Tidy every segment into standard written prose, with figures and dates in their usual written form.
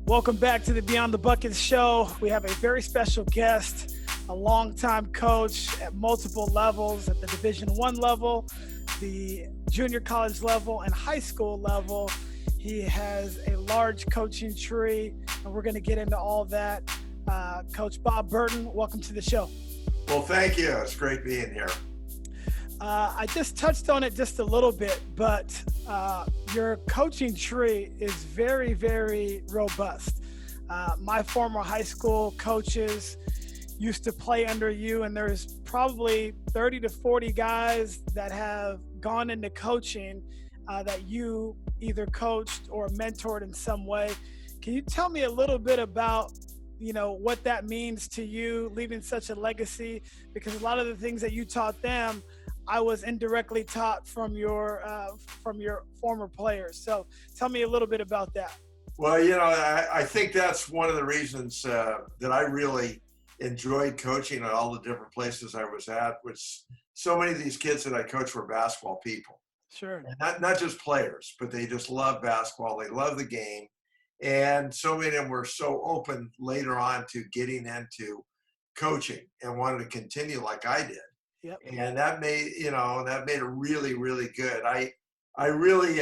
Welcome back to the Beyond the Bucket show. We have a very special guest, a longtime coach at multiple levels, at the Division I level, the junior college level, and high school level. He has a large coaching tree, and we're going to get into all that. Coach Bob Burton, welcome to the show. Well, thank you. It's great being here. I just touched on it just a little bit, but your coaching tree is very, very robust. My former high school coaches used to play under you, and there's probably 30 to 40 guys that have gone into coaching that you either coached or mentored in some way. Can you tell me a little bit about what that means to you, leaving such a legacy? Because a lot of the things that you taught them, I was indirectly taught from your former players. So tell me a little bit about that. Well, I think that's one of the reasons that I really enjoyed coaching at all the different places I was at, which so many of these kids that I coached were basketball people. Sure. And not just players, but they just love basketball. They love the game. And so many of them were so open later on to getting into coaching and wanted to continue like I did. Yep. And that made it really, really good. I really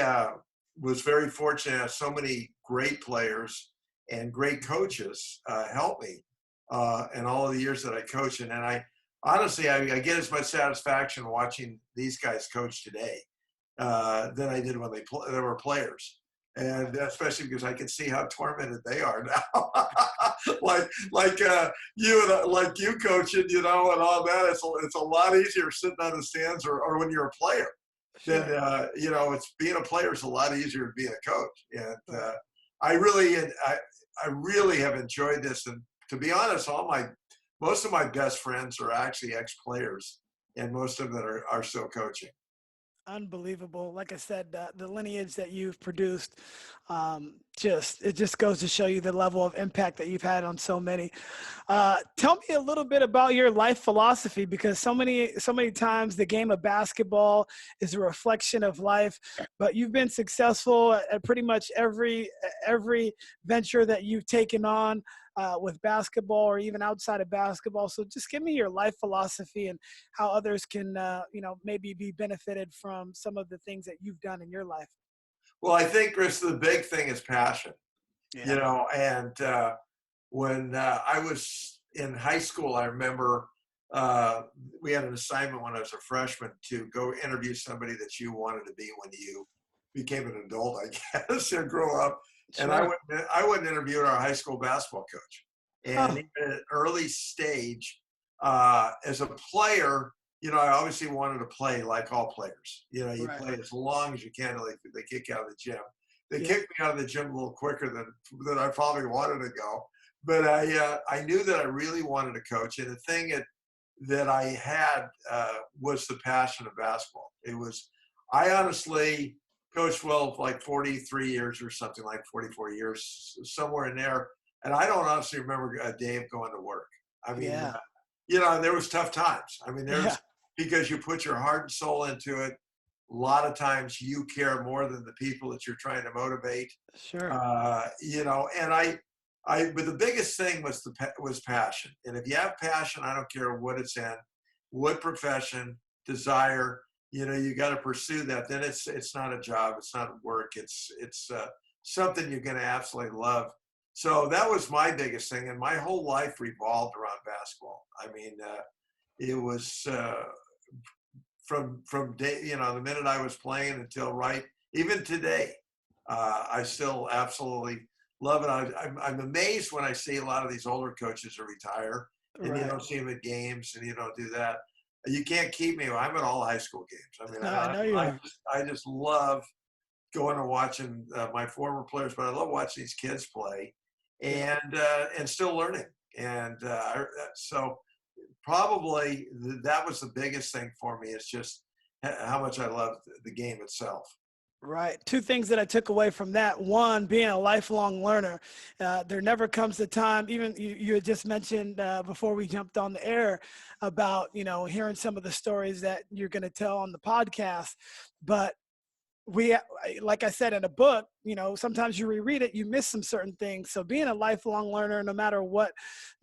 was very fortunate to have so many great players and great coaches help me in all of the years that I coached. And I honestly, I get as much satisfaction watching these guys coach today than I did when they were players. And especially because I can see how tormented they are now, like you coaching, and all that. It's a lot easier sitting on the stands or when you're a player. Then it's being a player is a lot easier than being a coach. And I really have enjoyed this. And to be honest, most of my best friends are actually ex-players, and most of them are still coaching. Unbelievable. Like I said, the lineage that you've produced, it just goes to show you the level of impact that you've had on so many. Tell me a little bit about your life philosophy, because so many times the game of basketball is a reflection of life, but you've been successful at pretty much every venture that you've taken on with basketball or even outside of basketball. So just give me your life philosophy and how others can, maybe be benefited from some of the things that you've done in your life. Well, I think, Chris, the big thing is passion. Yeah. And when I was in high school, I remember we had an assignment when I was a freshman to go interview somebody that you wanted to be when you became an adult, I guess, and grow up. Sure. And I went and interviewed our high school basketball coach. And even at an early stage, as a player, I obviously wanted to play like all players. You Right. play as long as you can until they kick you out of the gym. They kicked me out of the gym a little quicker than I probably wanted to go. But I knew that I really wanted to coach. And the thing that I had was the passion of basketball. I honestly coached like 43 years or something, like 44 years, somewhere in there. And I don't honestly remember a day of going to work. I mean, there was tough times. I mean, because you put your heart and soul into it. A lot of times you care more than the people that you're trying to motivate. Sure. But the biggest thing was passion. And if you have passion, I don't care what it's in, what profession, desire, you got to pursue that. Then it's not a job. It's not work. It's something you're going to absolutely love. So that was my biggest thing. And my whole life revolved around basketball. I mean, it was from day, the minute I was playing until even today, I still absolutely love it. I'm amazed when I see a lot of these older coaches who retire and you don't see them at games and you don't do that. You can't keep me. I'm at all high school games. I mean, I know you are. I just love going and watching my former players, but I love watching these kids play and still learning. And so probably that was the biggest thing for me, is just how much I love the game itself. Right. Two things that I took away from that. One, being a lifelong learner. There never comes a time, even you had just mentioned before we jumped on the air about, hearing some of the stories that you're going to tell on the podcast. But like I said in a book, sometimes you reread it, you miss some certain things. So being a lifelong learner, no matter what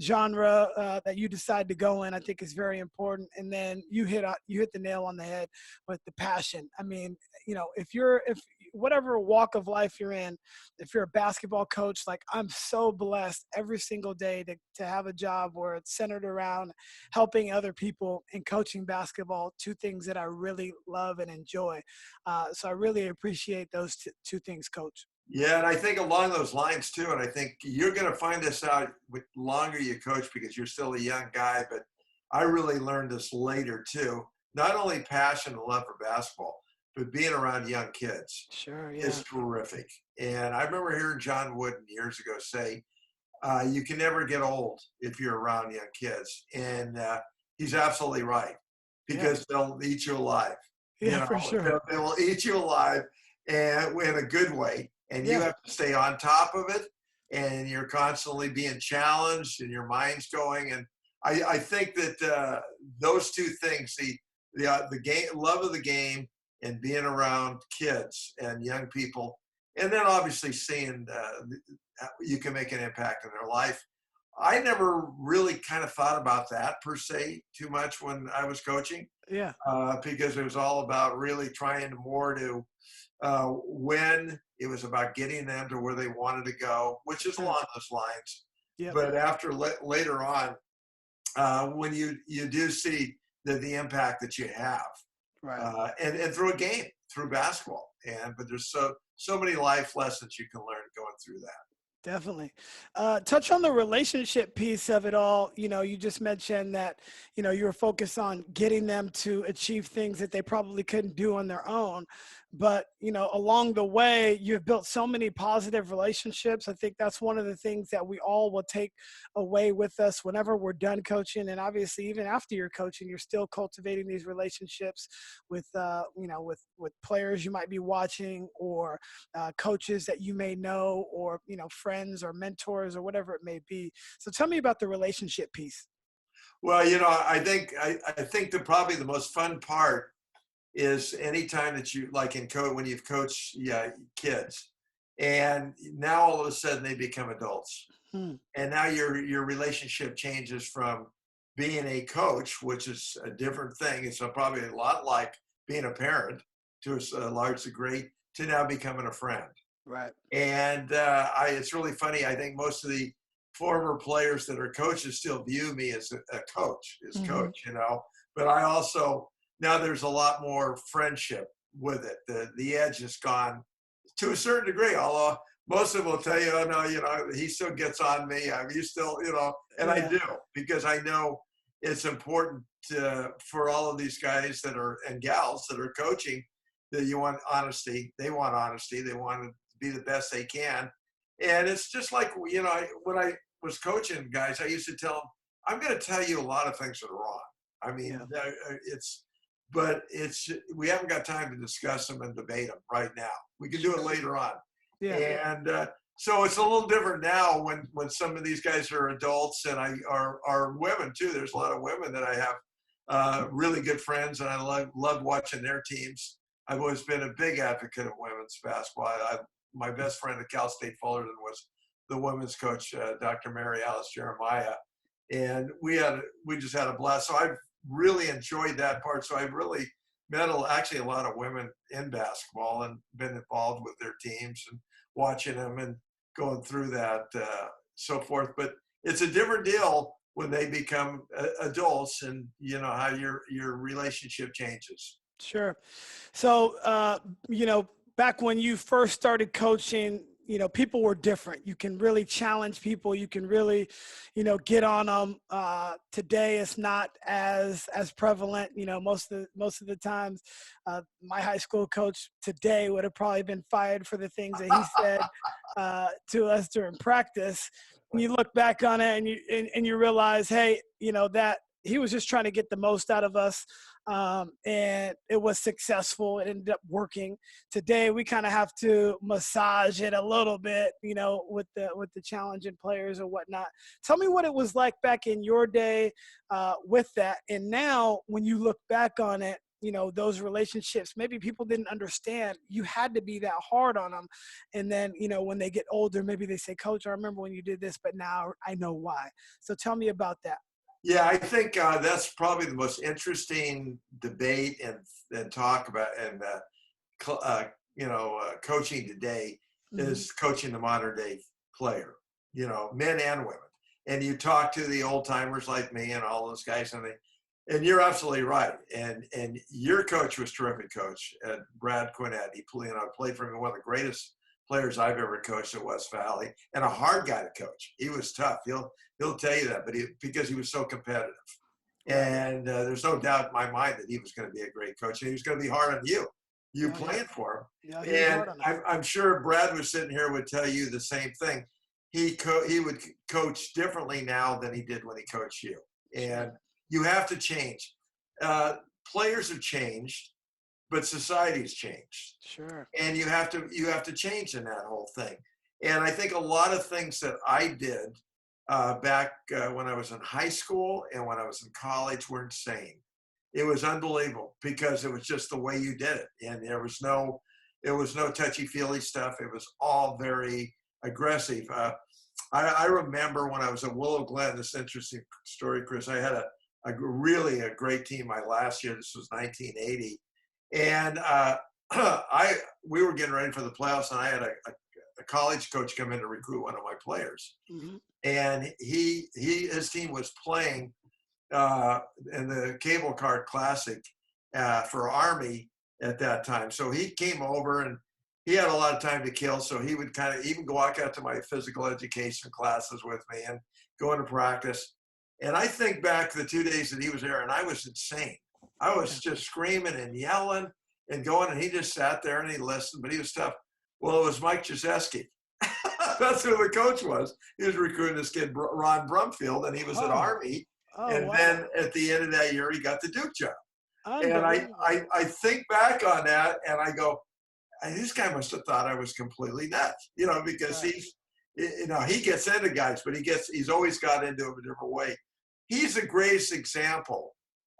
genre that you decide to go in, I think is very important. And then you hit the nail on the head with the passion. I mean, if whatever walk of life you're in, if you're a basketball coach, like I'm so blessed every single day to have a job where it's centered around helping other people and coaching basketball, two things that I really love and enjoy. So I really appreciate those two things, Coach. Yeah, and I think along those lines too, and I think you're going to find this out with longer you coach because you're still a young guy, but I really learned this later too. Not only passion and love for basketball, but being around young kids Sure, yeah. is terrific. And I remember hearing John Wooden years ago say, you can never get old if you're around young kids. And he's absolutely right, because they'll eat you alive. Yeah, for sure. They will eat you alive, and in a good way. And you have to stay on top of it, and you're constantly being challenged, and your mind's going. And I think that those two things, the game, love of the game, and being around kids and young people, and then obviously seeing you can make an impact in their life. I never really kind of thought about that per se too much when I was coaching. Yeah. Because it was all about really trying more to win. It was about getting them to where they wanted to go, which is along those lines. Yep. But after later on, when you do see the impact that you have, right, and through a game, through basketball, but there's so many life lessons you can learn going through that. Definitely. Touch on the relationship piece of it all. You just mentioned that, you were focused on getting them to achieve things that they probably couldn't do on their own. But, along the way, you've built so many positive relationships. I think that's one of the things that we all will take away with us whenever we're done coaching. And obviously, even after you're coaching, you're still cultivating these relationships with, with players you might be watching, or coaches that you may know, or, friends or mentors or whatever it may be. So tell me about the relationship piece. Well, I think that probably the most fun part is anytime that you, like in code, when you've coached kids, and now all of a sudden they become adults, and now your relationship changes from being a coach, which is a different thing. It's probably a lot like being a parent to a large degree, to now becoming a friend. Right. And it's really funny. I think most of the former players that are coaches still view me as a coach, coach, But I also, now there's a lot more friendship with it. The edge is gone to a certain degree, although most of them will tell you, oh, no, he still gets on me. You still, and I do, because I know it's important for all of these guys and gals that are coaching, that you want honesty. They want honesty. They want to be the best they can. And it's just like, when I was coaching guys, I used to tell them, I'm going to tell you a lot of things that are wrong. I mean, we haven't got time to discuss them and debate them right now. We can do it later on. Yeah. And so it's a little different now when some of these guys are adults, and are women too. There's a lot of women that I have really good friends, and I love watching their teams. I've always been a big advocate of women's basketball. My best friend at Cal State Fullerton was the women's coach, Dr. Mary Alice Jeremiah, and we just had a blast. So I've really enjoyed that part. So I've really met actually a lot of women in basketball, and been involved with their teams and watching them and going through that, so forth. But it's a different deal when they become adults, and how your relationship changes. Sure. So, back when you first started coaching, people were different. You can really challenge people. You can really, get on them. Today, it's not as prevalent. Most of the times, my high school coach today would have probably been fired for the things that he said to us during practice. And you look back on it, and you realize, hey, that he was just trying to get the most out of us. And it was successful. It ended up working. Today, we kind of have to massage it a little bit, with the challenging players or whatnot. Tell me what it was like back in your day with that. And now, when you look back on it, those relationships, maybe people didn't understand you had to be that hard on them. And then, when they get older, maybe they say, Coach, I remember when you did this, but now I know why. So tell me about that. Yeah, I think that's probably the most interesting debate and talk about and coaching today is coaching the modern day player, men and women. And you talk to the old timers like me and all those guys, and you're absolutely right. And your coach was terrific, coach, Brad Quinnett. He played for me, one of the greatest players I've ever coached at West Valley, and a hard guy to coach. He was tough. He'll tell you that, but because he was so competitive. And there's no doubt in my mind that he was going to be a great coach, and he was going to be hard on you playing for him. Yeah, and I'm sure Brad was sitting here would tell you the same thing. He would coach differently now than he did when he coached you. And you have to change. Players have changed, but society's changed. Sure. And you have to change in that whole thing. And I think a lot of things that I did back when I was in high school and when I was in college were insane. It was unbelievable because it was just the way you did it. And there was no touchy-feely stuff. It was all very aggressive. I remember when I was at Willow Glen, this interesting story, Chris, I had a really great team my last year. This was 1980. And we were getting ready for the playoffs, and I had a college coach come in to recruit one of my players. And his team was playing in the Cable Card Classic for Army at that time. So he came over, and he had a lot of time to kill. So he would kind of even walk out to my physical education classes with me and go into practice. And I think back the 2 days that he was there, and I was insane. I was just screaming and yelling and going, and he just sat there and he listened, but he was tough. Well, it was Mike Krzyzewski. That's who the coach was. He was recruiting this kid, Ron Brumfield, and he was at Army. Then at the end of that year, he got the Duke job. And I think back on that, and I go, this guy must have thought I was completely nuts, because he gets into guys, but he's always got into them a different way. He's the greatest example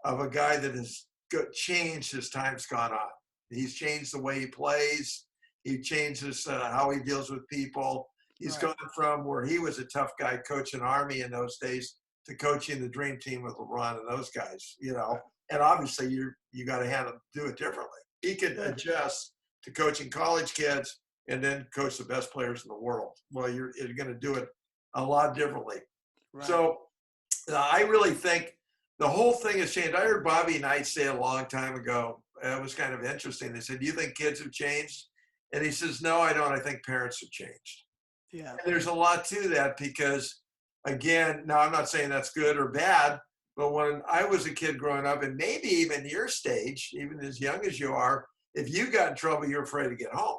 of a guy that has changed as time's gone on. He's changed the way he plays. He changes how he deals with people. He's gone from where he was a tough guy coaching Army in those days to coaching the dream team with LeBron and those guys, And obviously you got to do it differently. He could adjust to coaching college kids and then coach the best players in the world. Well, you're going to do it a lot differently. Right. So I really think the whole thing has changed. I heard Bobby Knight say a long time ago, it was kind of interesting. They said, do you think kids have changed? And he says, no, I don't. I think parents have changed. Yeah. And there's a lot to that because, again, now I'm not saying that's good or bad, but when I was a kid growing up, and maybe even your stage, even as young as you are, if you got in trouble, you're afraid to get home,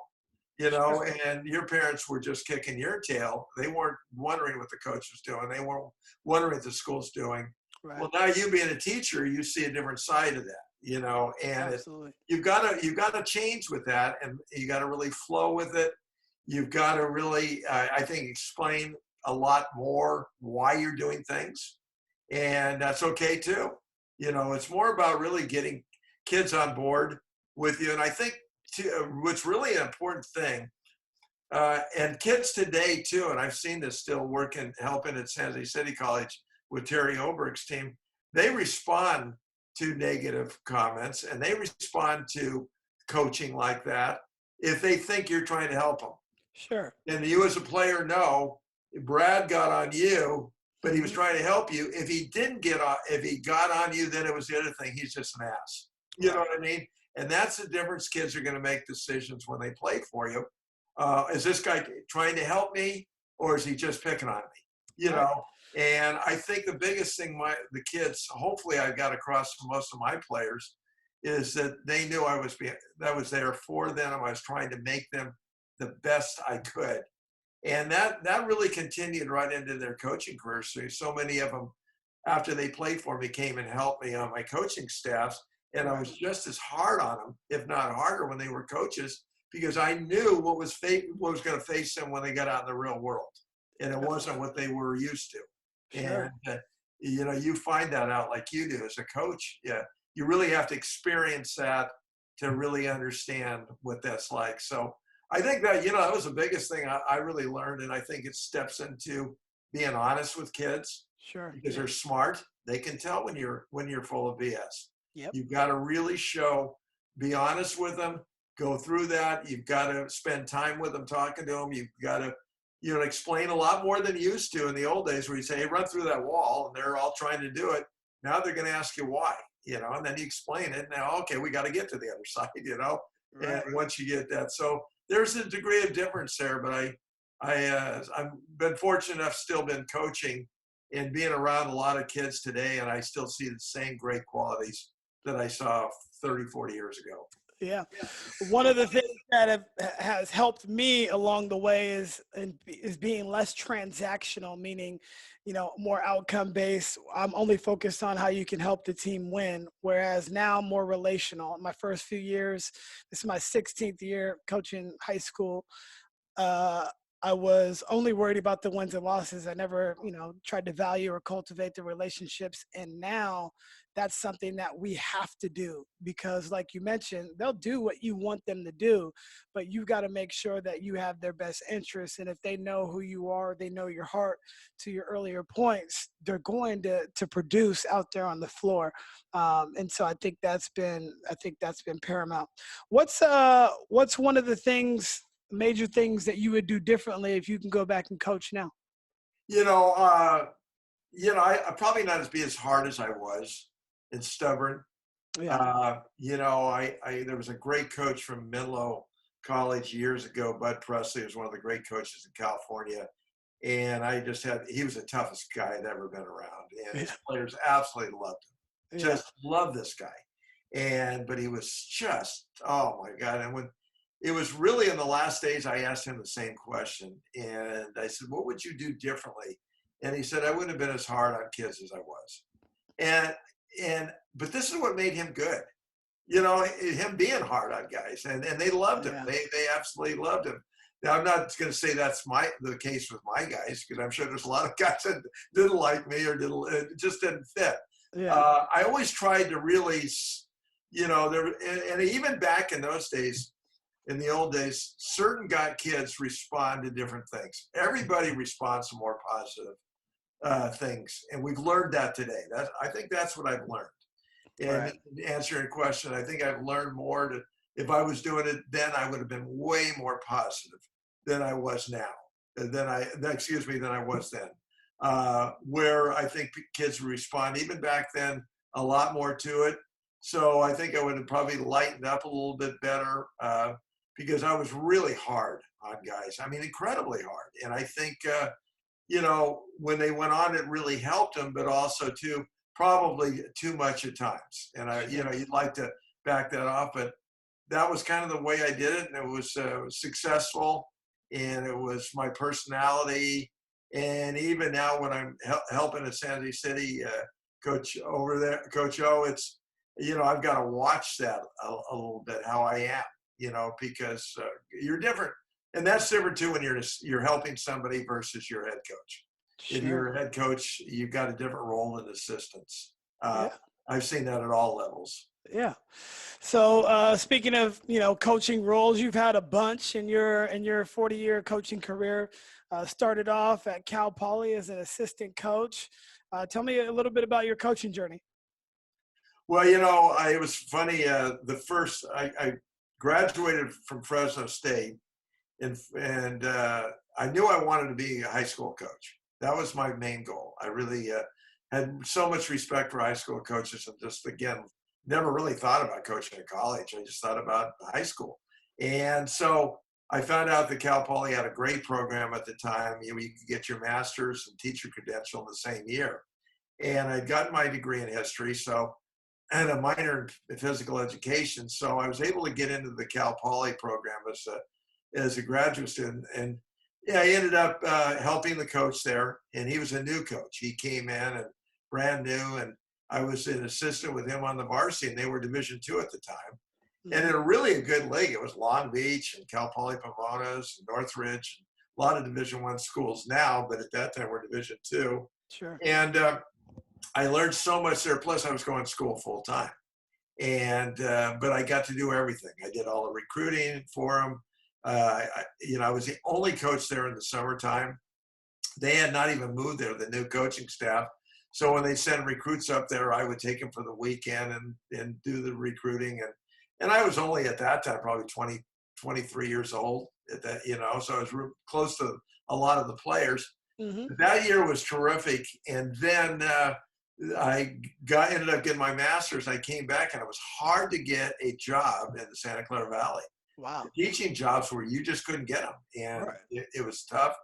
and your parents were just kicking your tail. They weren't wondering what the coach was doing. They weren't wondering what the school's doing. Right. Well, now you being a teacher, you see a different side of that, and you've got to change with that, and you got to really flow with it. You've got to really, I think, explain a lot more why you're doing things, and that's okay too. It's more about really getting kids on board with you, and I think what's really an important thing, and kids today too, and I've seen this still helping at San Jose City College with Terry Oberg's team, they respond to negative comments and they respond to coaching like that if they think you're trying to help them. Sure. And you as a player know, Brad got on you, but he was trying to help you. If he got on you, then it was the other thing. He's just an ass. You know what I mean? And that's the difference. Kids are going to make decisions when they play for you. Is this guy trying to help me, or is he just picking on me? And I think the biggest thing the kids, hopefully I got across to most of my players, is that they knew I was there for them. I was trying to make them the best I could. And that really continued right into their coaching careers. So many of them, after they played for me, came and helped me on my coaching staffs. And I was just as hard on them, if not harder, when they were coaches, because I knew what was going to face them when they got out in the real world. And it wasn't what they were used to. Sure. And, you find that out like you do as a coach. Yeah. you really have to experience that to really understand what that's like. So I think that, that was the biggest thing I really learned. And I think it steps into being honest with kids Sure. because they're smart. They can tell when you're full of BS. Yep. You've got to really be honest with them, go through that. You've got to spend time with them, talking to them. You've got to, explain a lot more than you used to in the old days where you say, hey, run through that wall, and they're all trying to do it. Now they're going to ask you why, and then you explain it. Now, okay, we got to get to the other side, Right. and once you get that. So there's a degree of difference there, but I've been fortunate enough, still been coaching and being around a lot of kids today, and I still see the same great qualities that I saw 30, 40 years ago. Yeah. One of the things that has helped me along the way is being less transactional, meaning, more outcome based. I'm only focused on how you can help the team win, whereas now I'm more relational. In my first few years, this is my 16th year coaching high school. I was only worried about the wins and losses. I never, tried to value or cultivate the relationships. And now that's something that we have to do because, like you mentioned, they'll do what you want them to do, but you've got to make sure that you have their best interests. And if they know who you are, they know your heart, to your earlier points, they're going to produce out there on the floor. And so I think that's been paramount. What's one of the major things that you would do differently if you can go back and coach now? I probably not as hard as I was and stubborn. Yeah. There was a great coach from Menlo College years ago, Bud Presley was one of the great coaches in California. And he was the toughest guy I'd ever been around. And his players absolutely loved him. Yeah. Just loved this guy. But he was just, oh my God. And when it was really in the last days, I asked him the same question. And I said, what would you do differently? And he said, I wouldn't have been as hard on kids as I was. But this is what made him good. Him being hard on guys. And they loved him. They absolutely loved him. Now, I'm not going to say that's the case with my guys, because I'm sure there's a lot of guys that didn't like me or it just didn't fit. Yeah. I always tried to really, and even back in those days, in the old days, certain kids respond to different things. Everybody responds to more positive things, and we've learned that today. I think that's what I've learned. And to answer your question, I think I've learned more. If I was doing it then, I would have been way more positive than I was now. Than I was then. Where I think kids respond, even back then, a lot more to it. So I think I would have probably lightened up a little bit better. Because I was really hard on guys. I mean, incredibly hard. And I think, when they went on, it really helped them, but also probably too much at times. And you'd like to back that off, but that was kind of the way I did it. And it was successful, and it was my personality. And even now when I'm helping at San Jose City, Coach O, it's, I've got to watch that a little bit, how I am. Because you're different. And that's different too when you're helping somebody versus your head coach. Sure. If you're a head coach, you've got a different role than assistants. I've seen that at all levels. Yeah. So speaking of, coaching roles, you've had a bunch in your 40-year coaching career. Started off at Cal Poly as an assistant coach. Tell me a little bit about your coaching journey. Well, it was funny. I graduated from Fresno State, and I knew I wanted to be a high school coach. That was my main goal. I really had so much respect for high school coaches, and just, again, never really thought about coaching at college. I just thought about high school. And so I found out that Cal Poly had a great program at the time. You could get your master's and teacher credential in the same year. And I'd gotten my degree in history, and a minor in physical education. So I was able to get into the Cal Poly program as a graduate student. And I ended up helping the coach there. And he was a new coach. He came in and brand new. And I was an assistant with him on the varsity, and they were Division II at the time. Mm-hmm. And in a good league. It was Long Beach and Cal Poly Pomona's and Northridge. A lot of Division I schools now, but at that time were Division II. Sure. And I learned so much there. Plus, I was going to school full time. And but I got to do everything. I did all the recruiting for them. I was the only coach there in the summertime. They had not even moved there, the new coaching staff. So when they send recruits up there, I would take them for the weekend and do the recruiting. And I was only at that time probably 20, 23 years old at that, so I was close to a lot of the players. Mm-hmm. That year was terrific. And then I ended up getting my master's. I came back, and it was hard to get a job in the Santa Clara Valley. Wow. The teaching jobs where you just couldn't get them, and Right. it was tough.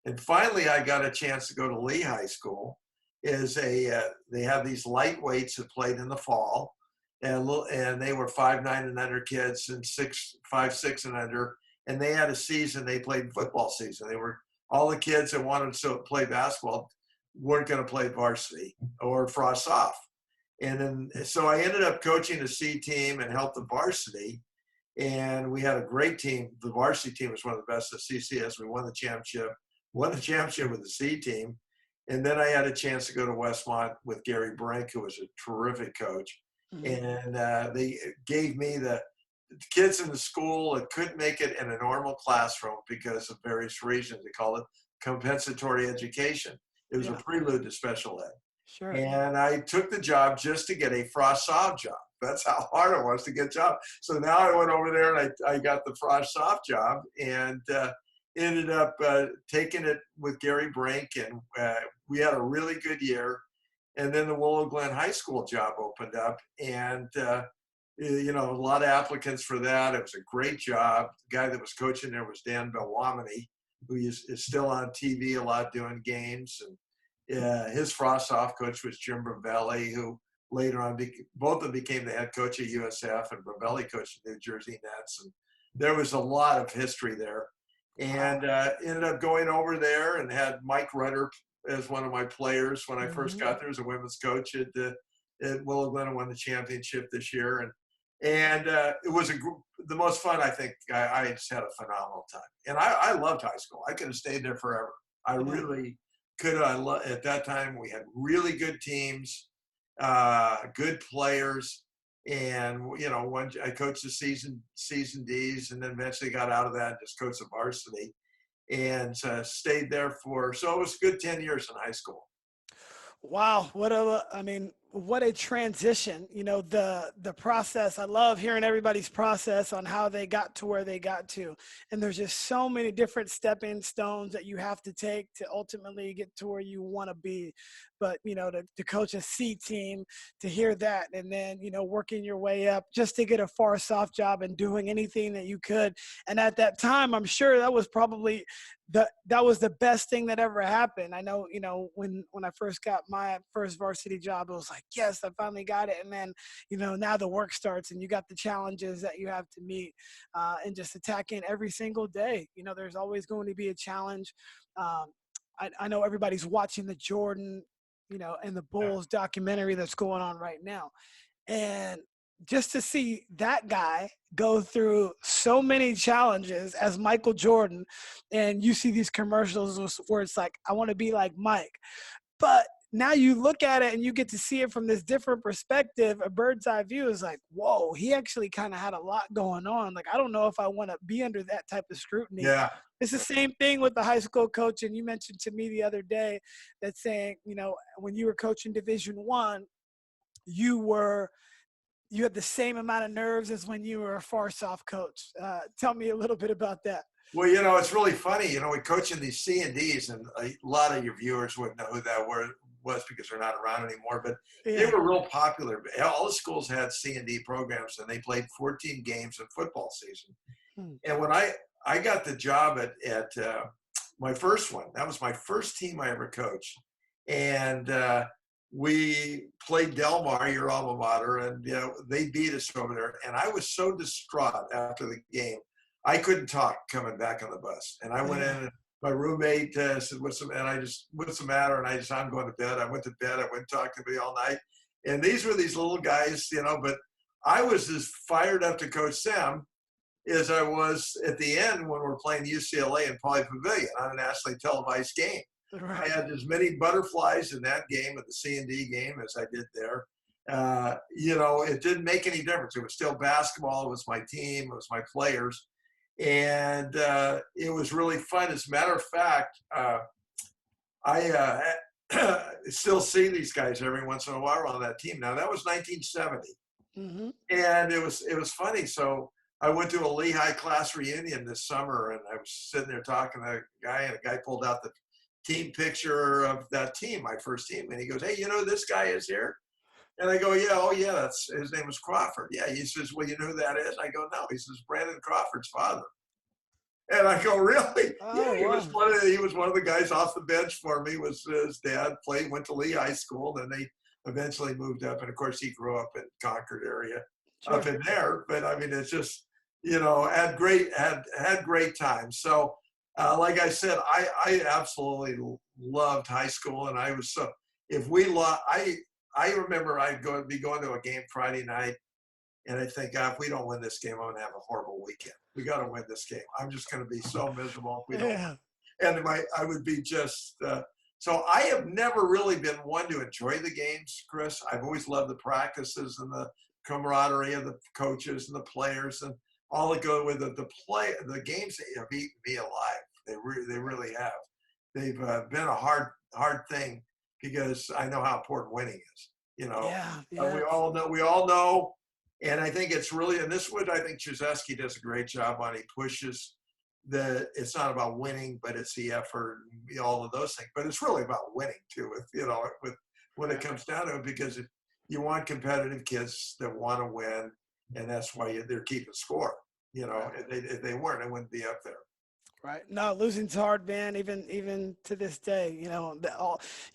And finally, I got a chance to go to Lee High School. They have these lightweights that played in the fall, and they were 5'9" and under kids, and 5'6" and under. And they had a season. They played football season. They were all the kids that wanted to play basketball weren't going to play varsity or frost off. And then so I ended up coaching the C team and helped the varsity. And we had a great team. The varsity team was one of the best at CCS. We won the championship with the C team. And then I had a chance to go to Westmont with Gary Brink, who was a terrific coach. Mm-hmm. And they gave me the kids in the school that couldn't make it in a normal classroom because of various reasons. They call it compensatory education. It was a prelude to special ed. Sure. And I took the job just to get a frost-off job. That's how hard it was to get a job. So now I went over there and I got the frost-off job, and ended up taking it with Gary Brink, and we had a really good year. And then the Willow Glen High School job opened up, and a lot of applicants for that. It was a great job. The guy that was coaching there was Dan Belwamini, who is still on TV a lot doing games. And his frost-off coach was Jim Bravelli, who later on, both of them became the head coach at USF, and Bravelli coached the New Jersey Nets. And there was a lot of history there. And ended up going over there and had Mike Rudder as one of my players when I first got there as a women's coach at Willow Glen, and won the championship this year. And it was the most fun, I think. I just had a phenomenal time. And I loved high school. I could have stayed there forever. I really could have. At that time, we had really good teams, good players. And, I coached the season Ds, and then eventually got out of that and just coached the varsity, and stayed there so it was a good 10 years in high school. Wow. What a transition, the process. I love hearing everybody's process on how they got to where they got to. And there's just so many different stepping stones that you have to take to ultimately get to where you want to be. But, to coach a C team, to hear that, and then, working your way up just to get a far soft job and doing anything that you could. And at that time, I'm sure that was probably that was the best thing that ever happened. I know, when I first got my first varsity job, it was like, yes, I finally got it. And then, now the work starts, and you got the challenges that you have to meet, and just attacking every single day. There's always going to be a challenge. I know everybody's watching the Jordan, and the Bulls documentary that's going on right now. And just to see that guy go through so many challenges as Michael Jordan, and you see these commercials where it's like, I want to be like Mike. But now you look at it and you get to see it from this different perspective. A bird's eye view is like, whoa, he actually kind of had a lot going on. Like, I don't know if I want to be under that type of scrutiny. Yeah. It's the same thing with the high school coach. And you mentioned to me the other day that saying, when you were coaching Division I, you had the same amount of nerves as when you were a far soft coach. Tell me a little bit about that. Well, it's really funny. We coach in these C and Ds, and a lot of your viewers wouldn't know who that was because they're not around anymore. But they were real popular. All the schools had C and D programs, and they played 14 games in football season. And when I got the job at my first one, that was my first team I ever coached, and we played Del Mar, your alma mater, and they beat us over there. And I was so distraught after the game, I couldn't talk coming back on the bus. And I went in, and my roommate said, what's the matter? And I'm going to bed. I went to bed. I went and talked to me all night. And these were these little guys, but I was as fired up to coach them as I was at the end when we're playing UCLA in Pauley Pavilion on a nationally televised game. Right. I had as many butterflies in that game, at the C&D game, as I did there. it didn't make any difference. It was still basketball. It was my team. It was my players. And it was really fun. As a matter of fact, I still see these guys every once in a while on that team. Now, that was 1970. Mm-hmm. And it was funny. So I went to a Lehigh class reunion this summer, and I was sitting there talking to a guy, and a guy pulled out the team picture of that team, my first team. And he goes, "Hey, this guy is here?" And I go, "Yeah, oh yeah, that's his name was Crawford." "Yeah." He says, "Well, you know who that is?" I go, "No." He says, "Brandon Crawford's father." And I go, "Really?" Oh, Yeah, wow. he was one of the guys off the bench for me. Was his dad went to Lee High School, then they eventually moved up, and of course he grew up in Concord area, up Sure. in there. But I mean, it's just had great times. So, like I said, I absolutely loved high school, and I was so if we lost, I remember I'd be going to a game Friday night. And I think, God, if we don't win this game, I'm going to have a horrible weekend. We got to win this game. I'm just going to be so miserable if we don't Yeah. win. And I would be just so I have never really been one to enjoy the games, Chris. I've always loved the practices and the camaraderie of the coaches and the players and all that go with it. The games that have eaten me alive. They really have. They've been a hard thing because I know how important winning is. Yeah. We Yeah. all know. And I think it's really, and this is what I think Krzyzewski does a great job on. He pushes it's not about winning, but it's the effort and all of those things. But it's really about winning too, with when it comes down to it, because you want competitive kids that want to win, and that's why they're keeping score. Right. If they weren't, it wouldn't be up there. Right. No, losing's hard, man. Even to this day,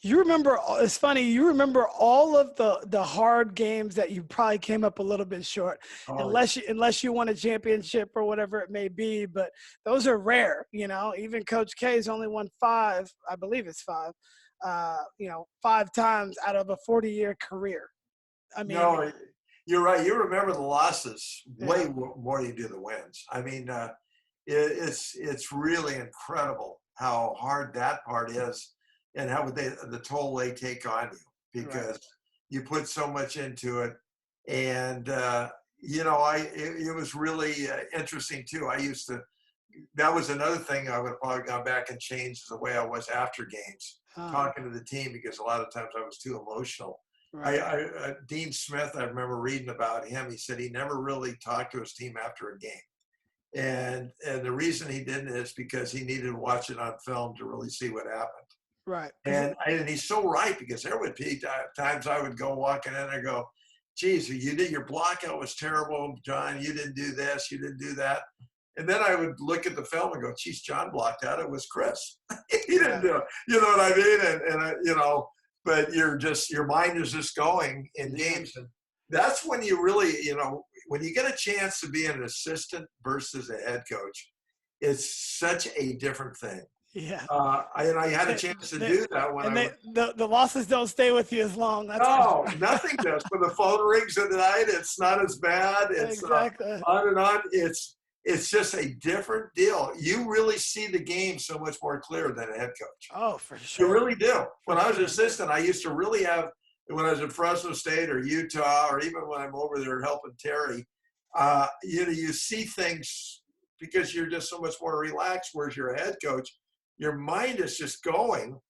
you remember. It's funny. You remember all of the hard games that you probably came up a little bit short, Oh yeah. unless you won a championship or whatever it may be. But those are rare. Even Coach K's only won 5. I believe it's 5. 5 times out of a 40-year career. I mean, No, you're right. You remember the losses yeah. way more than you do the wins. I mean, it's really incredible how hard that part is, and how the toll they take on you, Right. because you put so much into it. And it was really interesting too. That was another thing I would have probably gone back and changed the way I was after games, Uh, talking to the team, because a lot of times I was too emotional. right. Dean Smith, I remember reading about him. He said he never really talked to his team after a game. And the reason he didn't is because he needed to watch it on film to really see what happened. Right. And he's so right, because there would be times I would go walking in and go, "Geez, your blockout was terrible, John. You didn't do this, you didn't do that." And then I would look at the film and go, "Geez, John blocked out. It was Chris. He didn't Right. do it." You know what I mean? But your mind is just going in Yeah. games, and that's when you really, when you get a chance to be an assistant versus a head coach, it's such a different thing. Yeah. I had a They, chance to they, do that when and I was. the losses don't stay with you as long. That's for No, sure. nothing does. When the phone rings at night, it's not as bad. It's Exactly. on and on. It's just a different deal. You really see the game so much more clear than a head coach. Oh, for You sure. really do. For When I was an sure. assistant, I used to really have, when I was at Fresno State or Utah, or even when I'm over there helping Terry, you see things because you're just so much more relaxed. Whereas you're a head coach, your mind is just going,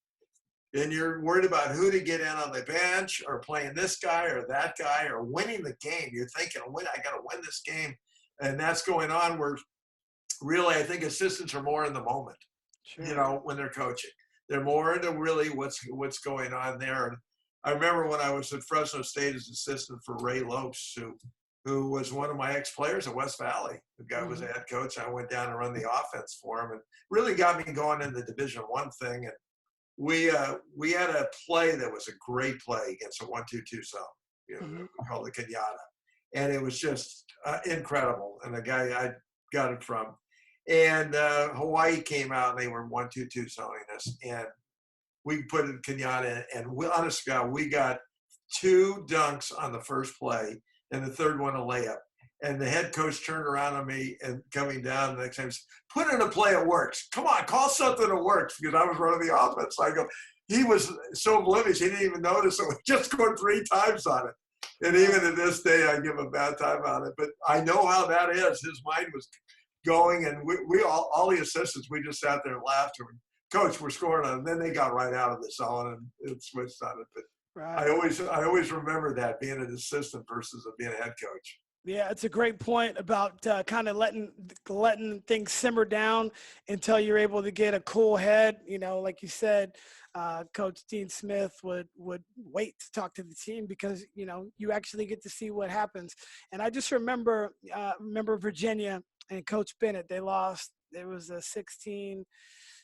and you're worried about who to get in on the bench, or playing this guy or that guy, or winning the game. You're thinking, I got to win this game. And that's going on, where really I think assistants are more in the moment, Sure. when they're coaching. They're more into really what's going on there. And I remember when I was at Fresno State as assistant for Ray Lopes, who was one of my ex-players at West Valley. The guy was a head coach. I went down to run the offense for him, and really got me going in the Division I thing. And we had a play that was a great play against a 1-2-2 zone, called the Kenyatta. And it was just incredible. And the guy I got it from. And Hawaii came out, and they were 1-2-2 zoning us. And we put in Kenyatta, and honest to God, we got 2 dunks on the first play, and the third one a layup. And the head coach turned around on me and coming down the next time, said, "Put in a play that works. Come on, call something that works," because I was running the offense. I go, he was so oblivious, he didn't even notice it. We just scored 3 times on it. And even to this day, I give him a bad time on it. But I know how that is. His mind was going, and we all the assistants, we just sat there and laughed. And, Coach, we're scoring on. And then they got right out of the zone and it switched on it. But Right. I always remember that being an assistant versus being a head coach. Yeah, it's a great point about kind of letting things simmer down until you're able to get a cool head. You know, like you said, Coach Dean Smith would wait to talk to the team because you actually get to see what happens. And I just remember Virginia and Coach Bennett. They lost. It was a 16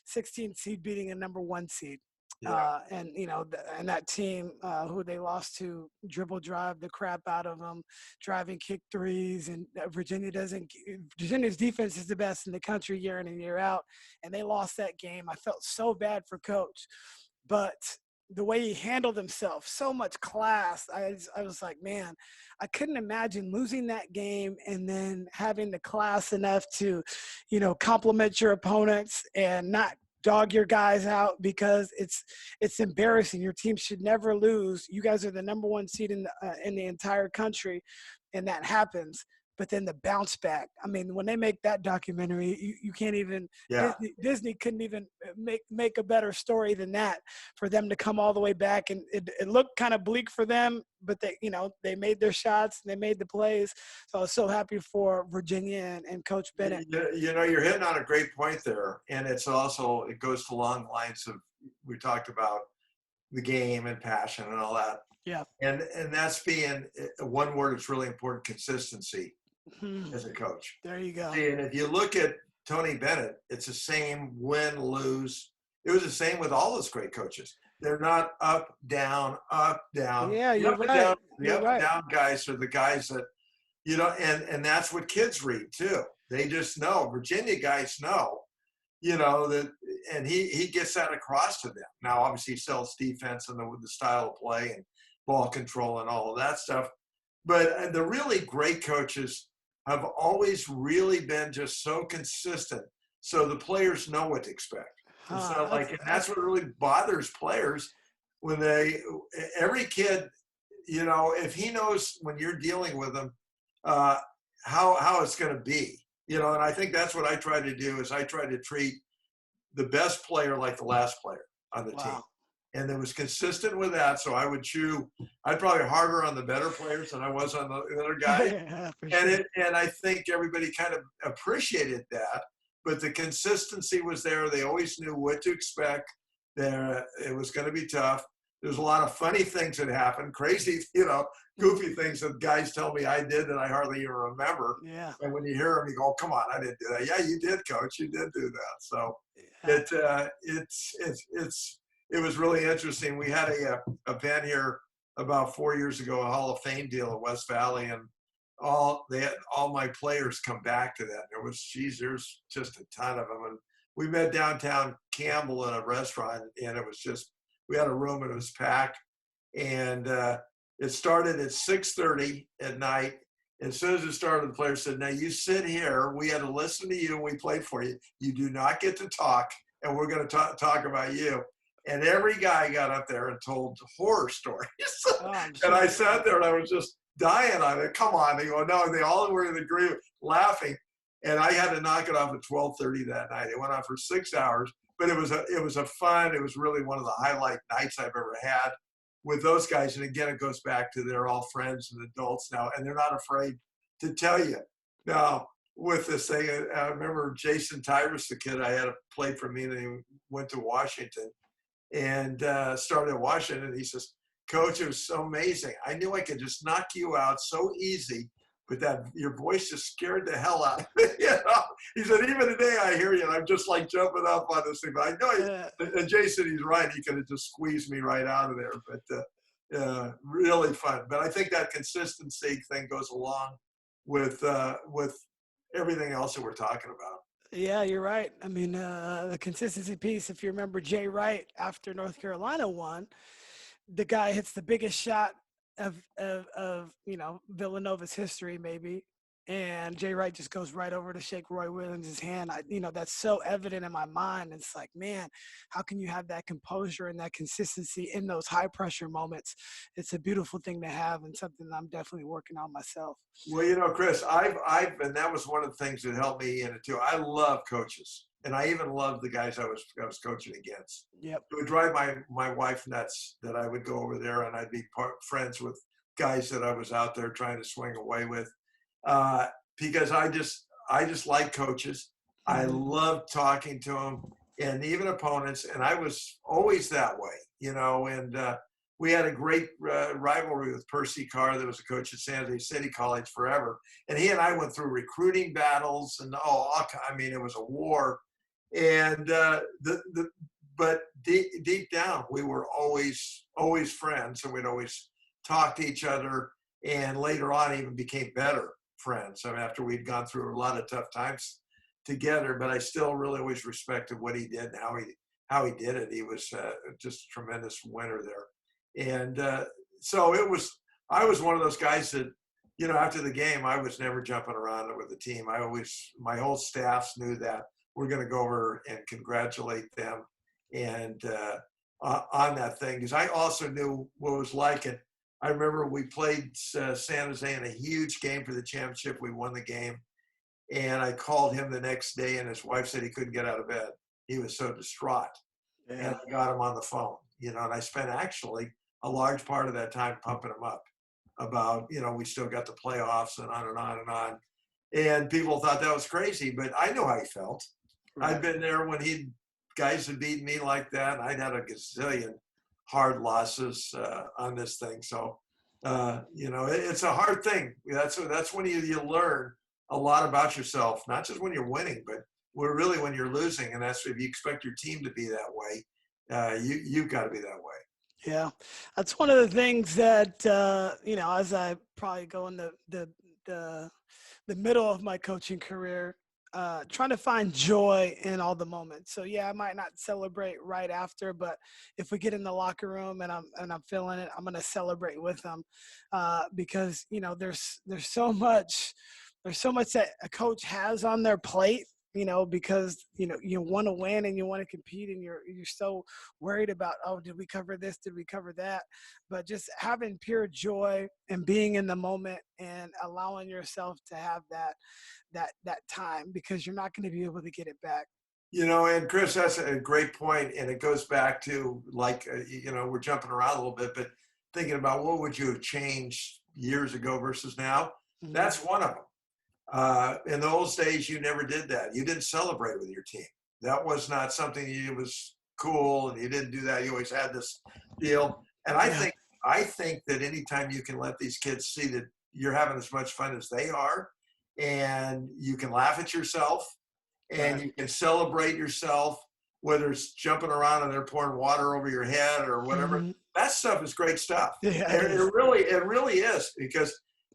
seed beating a number 1 seed. Yeah. And and that team who they lost to dribble drive the crap out of them, driving kick threes, and Virginia's defense is the best in the country year in and year out, and they lost that game. I felt so bad for Coach, but the way he handled himself, so much class. I was like, man, I couldn't imagine losing that game and then having the class enough to, compliment your opponents and not dog your guys out because it's embarrassing. Your team should never lose. You guys are the number 1 seed in the entire country, and that happens. But then the bounce back. I mean, when they make that documentary, you can't even. Yeah. Disney couldn't even make a better story than that for them to come all the way back, and it looked kind of bleak for them, but they made their shots and they made the plays. So I was so happy for Virginia and Coach Bennett. You're hitting on a great point there, and it goes along the lines of we talked about the game and passion and all that. Yeah. And that's being one word that's really important: consistency. As a coach. There you go. See, and if you look at Tony Bennett, it's the same win, lose. It was the same with all those great coaches. They're not up, down, up, down. Yeah, you're right. Down, you're up right. and down guys are the guys that, and that's what kids read too. They just know. Virginia guys know, that, and he gets that across to them. Now, obviously, he sells defense and the style of play and ball control and all of that stuff. But the really great coaches have always really been just so consistent, so the players know what to expect. It's not and that's what really bothers players when every kid, if he knows when you're dealing with them, how it's going to be, and I think that's what I try to do is I try to treat the best player like the last player on the team. And it was consistent with that. So I'd probably harder on the better players than I was on the other guys. Yeah, for sure. And I think everybody kind of appreciated that, but the consistency was there. They always knew what to expect. It was going to be tough. There's a lot of funny things that happened, crazy, goofy things that guys tell me I did that I hardly even remember. Yeah. And when you hear them, you go, oh, come on, I didn't do that. Yeah, you did, Coach. You did do that. So it was really interesting. We had a event here about 4 years ago, a Hall of Fame deal at West Valley, and all my players come back to that. There's just a ton of them. And we met downtown Campbell in a restaurant, and it was just, we had a room and it was packed. And it started at 6:30 at night. As soon as it started, the players said, now you sit here. We had to listen to you and we played for you. You do not get to talk, and we're going to talk about you. And every guy got up there and told horror stories. And I sat there and I was just dying on it. Come on. They go, no, they all were in agreement, laughing. And I had to knock it off at 12:30 that night. It went on for 6 hours, but it was really one of the highlight nights I've ever had with those guys. And again, it goes back to they're all friends and adults now, and they're not afraid to tell you. Now, with this thing, I remember Jason Tyrus, the kid I had played for me, and he went to Washington. And started at Washington, and he says, Coach, it was so amazing. I knew I could just knock you out so easy, but that your voice just scared the hell out of me. He said, even today I hear you, and I'm just like jumping up on this thing. But I know, and Jason, he's right. He could have just squeezed me right out of there. But really fun. But I think that consistency thing goes along with everything else that we're talking about. Yeah, you're right. I mean, the consistency piece, if you remember Jay Wright after North Carolina won, the guy hits the biggest shot of Villanova's history maybe. and Jay Wright just goes right over to shake Roy Williams' hand. That's so evident in my mind. It's like, man, how can you have that composure and that consistency in those high pressure moments? It's a beautiful thing to have, and something that I'm definitely working on myself. Well, Chris, and that was one of the things that helped me in it too. I love coaches, and I even loved the guys I was coaching against. Yep. It would drive my wife nuts that I would go over there and I'd be friends with guys that I was out there trying to swing away with, because I just like coaches. I love talking to them, and even opponents, and I was always that way, and we had a great rivalry with Percy Carr, that was a coach at San Jose City College forever. And he and I went through recruiting battles, and it was a war. And but deep down, we were always friends, and we'd always talk to each other. And later on, even became better friends. After we'd gone through a lot of tough times together, but I still really always respected what he did and how he did it. He was just a tremendous winner there. And so I was one of those guys that, after the game, I was never jumping around with the team. My whole staffs knew that we're going to go over and congratulate them and on that thing. Because I also knew what it was like. And I remember we played San Jose in a huge game for the championship. We won the game. And I called him the next day, and his wife said he couldn't get out of bed. He was so distraught. Yeah. And I got him on the phone, and I spent actually a large part of that time pumping him up about, we still got the playoffs and on and on and on. And people thought that was crazy, but I know how he felt. Right. I'd been there when guys had beaten me like that. And I'd had a gazillion hard losses on this thing. So, it's a hard thing. That's when you learn a lot about yourself, not just when you're winning, but really when you're losing. And that's if you expect your team to be that way, you've got to be that way. Yeah, that's one of the things that as I probably go in the middle of my coaching career, trying to find joy in all the moments. So yeah, I might not celebrate right after, but if we get in the locker room and I'm feeling it, I'm gonna celebrate with them, because there's so much that a coach has on their plate. Because you want to win and you want to compete, and you're so worried about, oh, did we cover this? Did we cover that? But just having pure joy and being in the moment and allowing yourself to have that time, because you're not going to be able to get it back. And Chris, that's a great point, and it goes back to we're jumping around a little bit, but thinking about what would you have changed years ago versus now. Mm-hmm. That's one of them. In those days, you never did that. You didn't celebrate with your team. That was not something it was cool, and you didn't do that. You always had this deal. And I think that anytime you can let these kids see that you're having as much fun as they are, and you can laugh at yourself, and you can celebrate yourself, whether it's jumping around and they're pouring water over your head or whatever. Mm-hmm. That stuff is great stuff. Yeah, it really is, because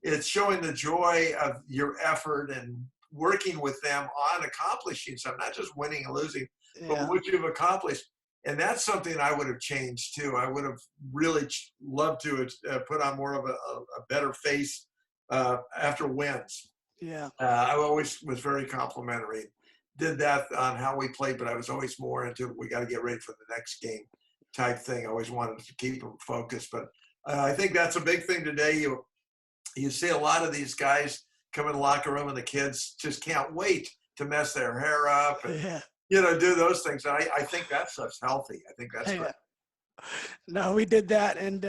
it's showing the joy of your effort and working with them on accomplishing something, not just winning and losing, but what you've accomplished. And that's something I would have changed too. I would have really loved to put on more of a better face after wins. Yeah. I always was very complimentary. Did that on how we played, but I was always more into we got to get ready for the next game type thing. I always wanted to keep them focused. But I think that's a big thing today. You see a lot of these guys come in the locker room, and the kids just can't wait to mess their hair up and, do those things. And I think that stuff's healthy. I think that's great. No, we did that, and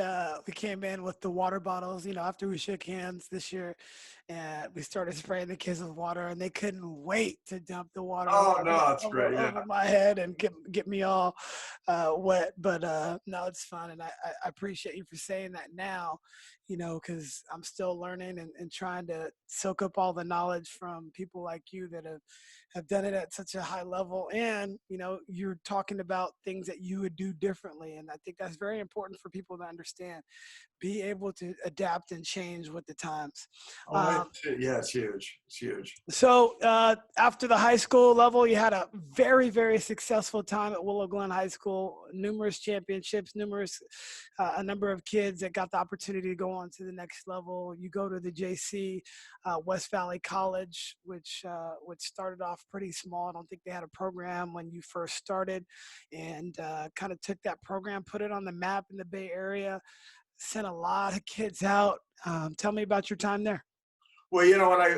we came in with the water bottles, after we shook hands this year, and we started spraying the kids with water, and they couldn't wait to dump the water over my head and get me all wet. But no, it's fun, and I appreciate you for saying that now, because I'm still learning and trying to soak up all the knowledge from people like you that have done it at such a high level. And, you're talking about things that you would do differently. And I think that's very important for people to understand, be able to adapt and change with the times. Yeah, it's huge. It's huge. So after the high school level, you had a very, very successful time at Willow Glen High School, numerous championships, a number of kids that got the opportunity to go on to the next level. You go to the JC, West Valley College, which started off pretty small. I don't think they had a program when you first started, and kind of took that program, put it on the map in the Bay Area, sent a lot of kids out. Tell me about your time there. Well, you know what,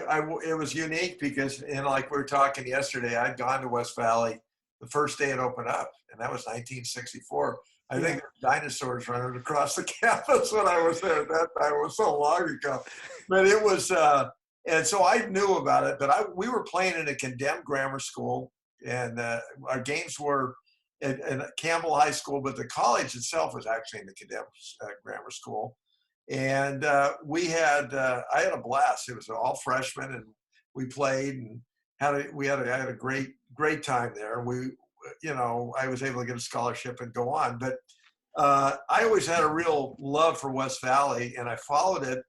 it was unique because, like we were talking yesterday, I'd gone to West Valley the first day it opened up, and that was 1964. I think there were dinosaurs running across the campus when I was there at that time. It was so long ago. But it was, and so I knew about it, but we were playing in a condemned grammar school, and our games were at Campbell High School, but the college itself was actually in the condemned grammar school. And I had a blast. It was all freshmen, and we played and I had a great time there. I was able to get a scholarship and go on. But I always had a real love for West Valley, and I followed it.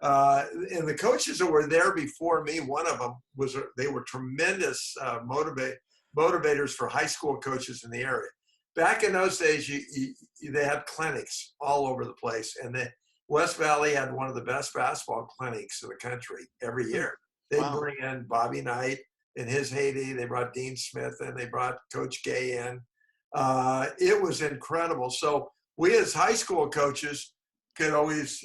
And the coaches that were there before me, one of them they were tremendous motivators for high school coaches in the area. Back in those days, they had clinics all over the place, and West Valley had one of the best basketball clinics in the country every year. They bring in Bobby Knight in his heyday. They brought Dean Smith in. They brought Coach Gay in. It was incredible. So we as high school coaches could always,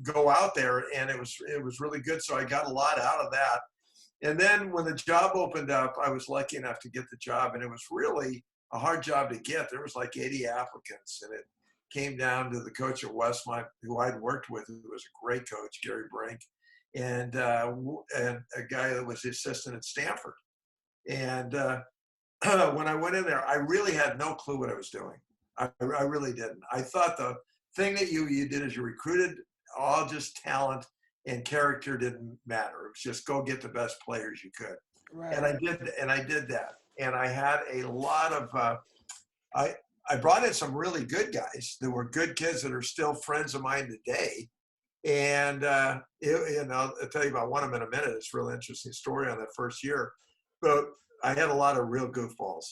go out there, and it was really good. So I got a lot out of that. And then when the job opened up, I was lucky enough to get the job, and it was really a hard job to get. There was like 80 applicants, and it came down to the coach at Westmont, who I'd worked with, who was a great coach, Gary Brink, and a guy that was the assistant at Stanford. And when I went in there, I really had no clue what I was doing. I really didn't. I thought the thing that you did is you recruited all just talent, and character didn't matter. It was just go get the best players you could. Right. And I did that. And I had a lot of I brought in some really good guys that were good kids that are still friends of mine today. And, I'll tell you about one of them in a minute. It's a real interesting story on that first year. But I had a lot of real goofballs.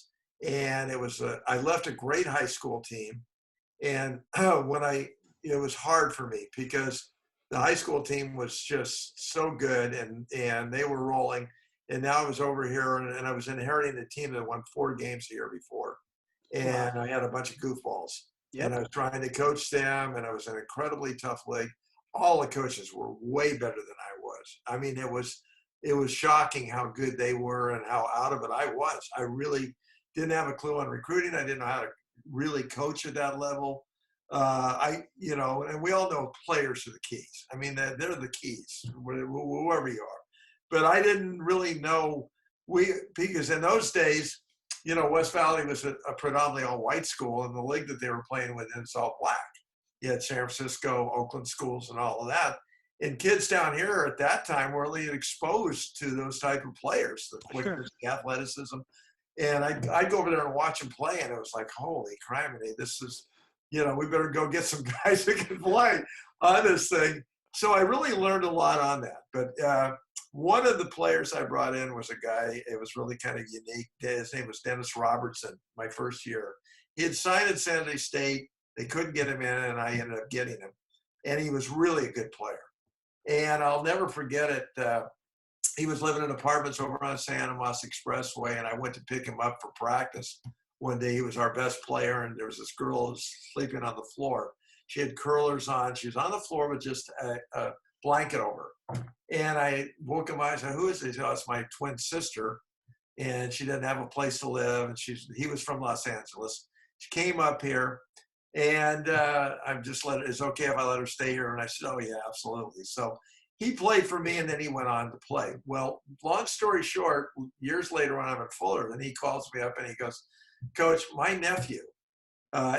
And I left a great high school team. And it was hard for me because the high school team was just so good, and they were rolling. And now I was over here, and I was inheriting a team that won 4 games the year before. And I had a bunch of goofballs, and I was trying to coach them, and it was an incredibly tough league. All the coaches were way better than I was. I mean, it was shocking how good they were and how out of it I was. I really didn't have a clue on recruiting. I didn't know how to really coach at that level. And we all know players are the keys. I mean, they're the keys, whoever you are. But I didn't really know because in those days, West Valley was a predominantly all-white school, and the league that they were playing with is all black. You had San Francisco, Oakland schools, and all of that. And kids down here at that time were really exposed to those type of players, the quickness, the athleticism. And I'd go over there and watch them play, and it was like, holy criminy, this is, we better go get some guys that can play on this thing. So I really learned a lot on that. But one of the players I brought in was a guy, it was really kind of unique. His name was Dennis Robertson, my first year. He had signed at San Jose State. They couldn't get him in, and I ended up getting him. And he was really a good player. And I'll never forget it. He was living in apartments over on San Amos Expressway, and I went to pick him up for practice. One day he was our best player, and there was this girl who was sleeping on the floor. She had curlers on. She was on the floor with just a blanket over her. And I woke him up. I said, who is this? Oh, it's my twin sister, and she didn't have a place to live. And he was from Los Angeles. She came up here, and I'm just it's okay if I let her stay here? And I said, oh, yeah, absolutely. So he played for me, and then he went on to play. Well, long story short, years later when I'm at Fullerton, he calls me up, and he goes, Coach, my nephew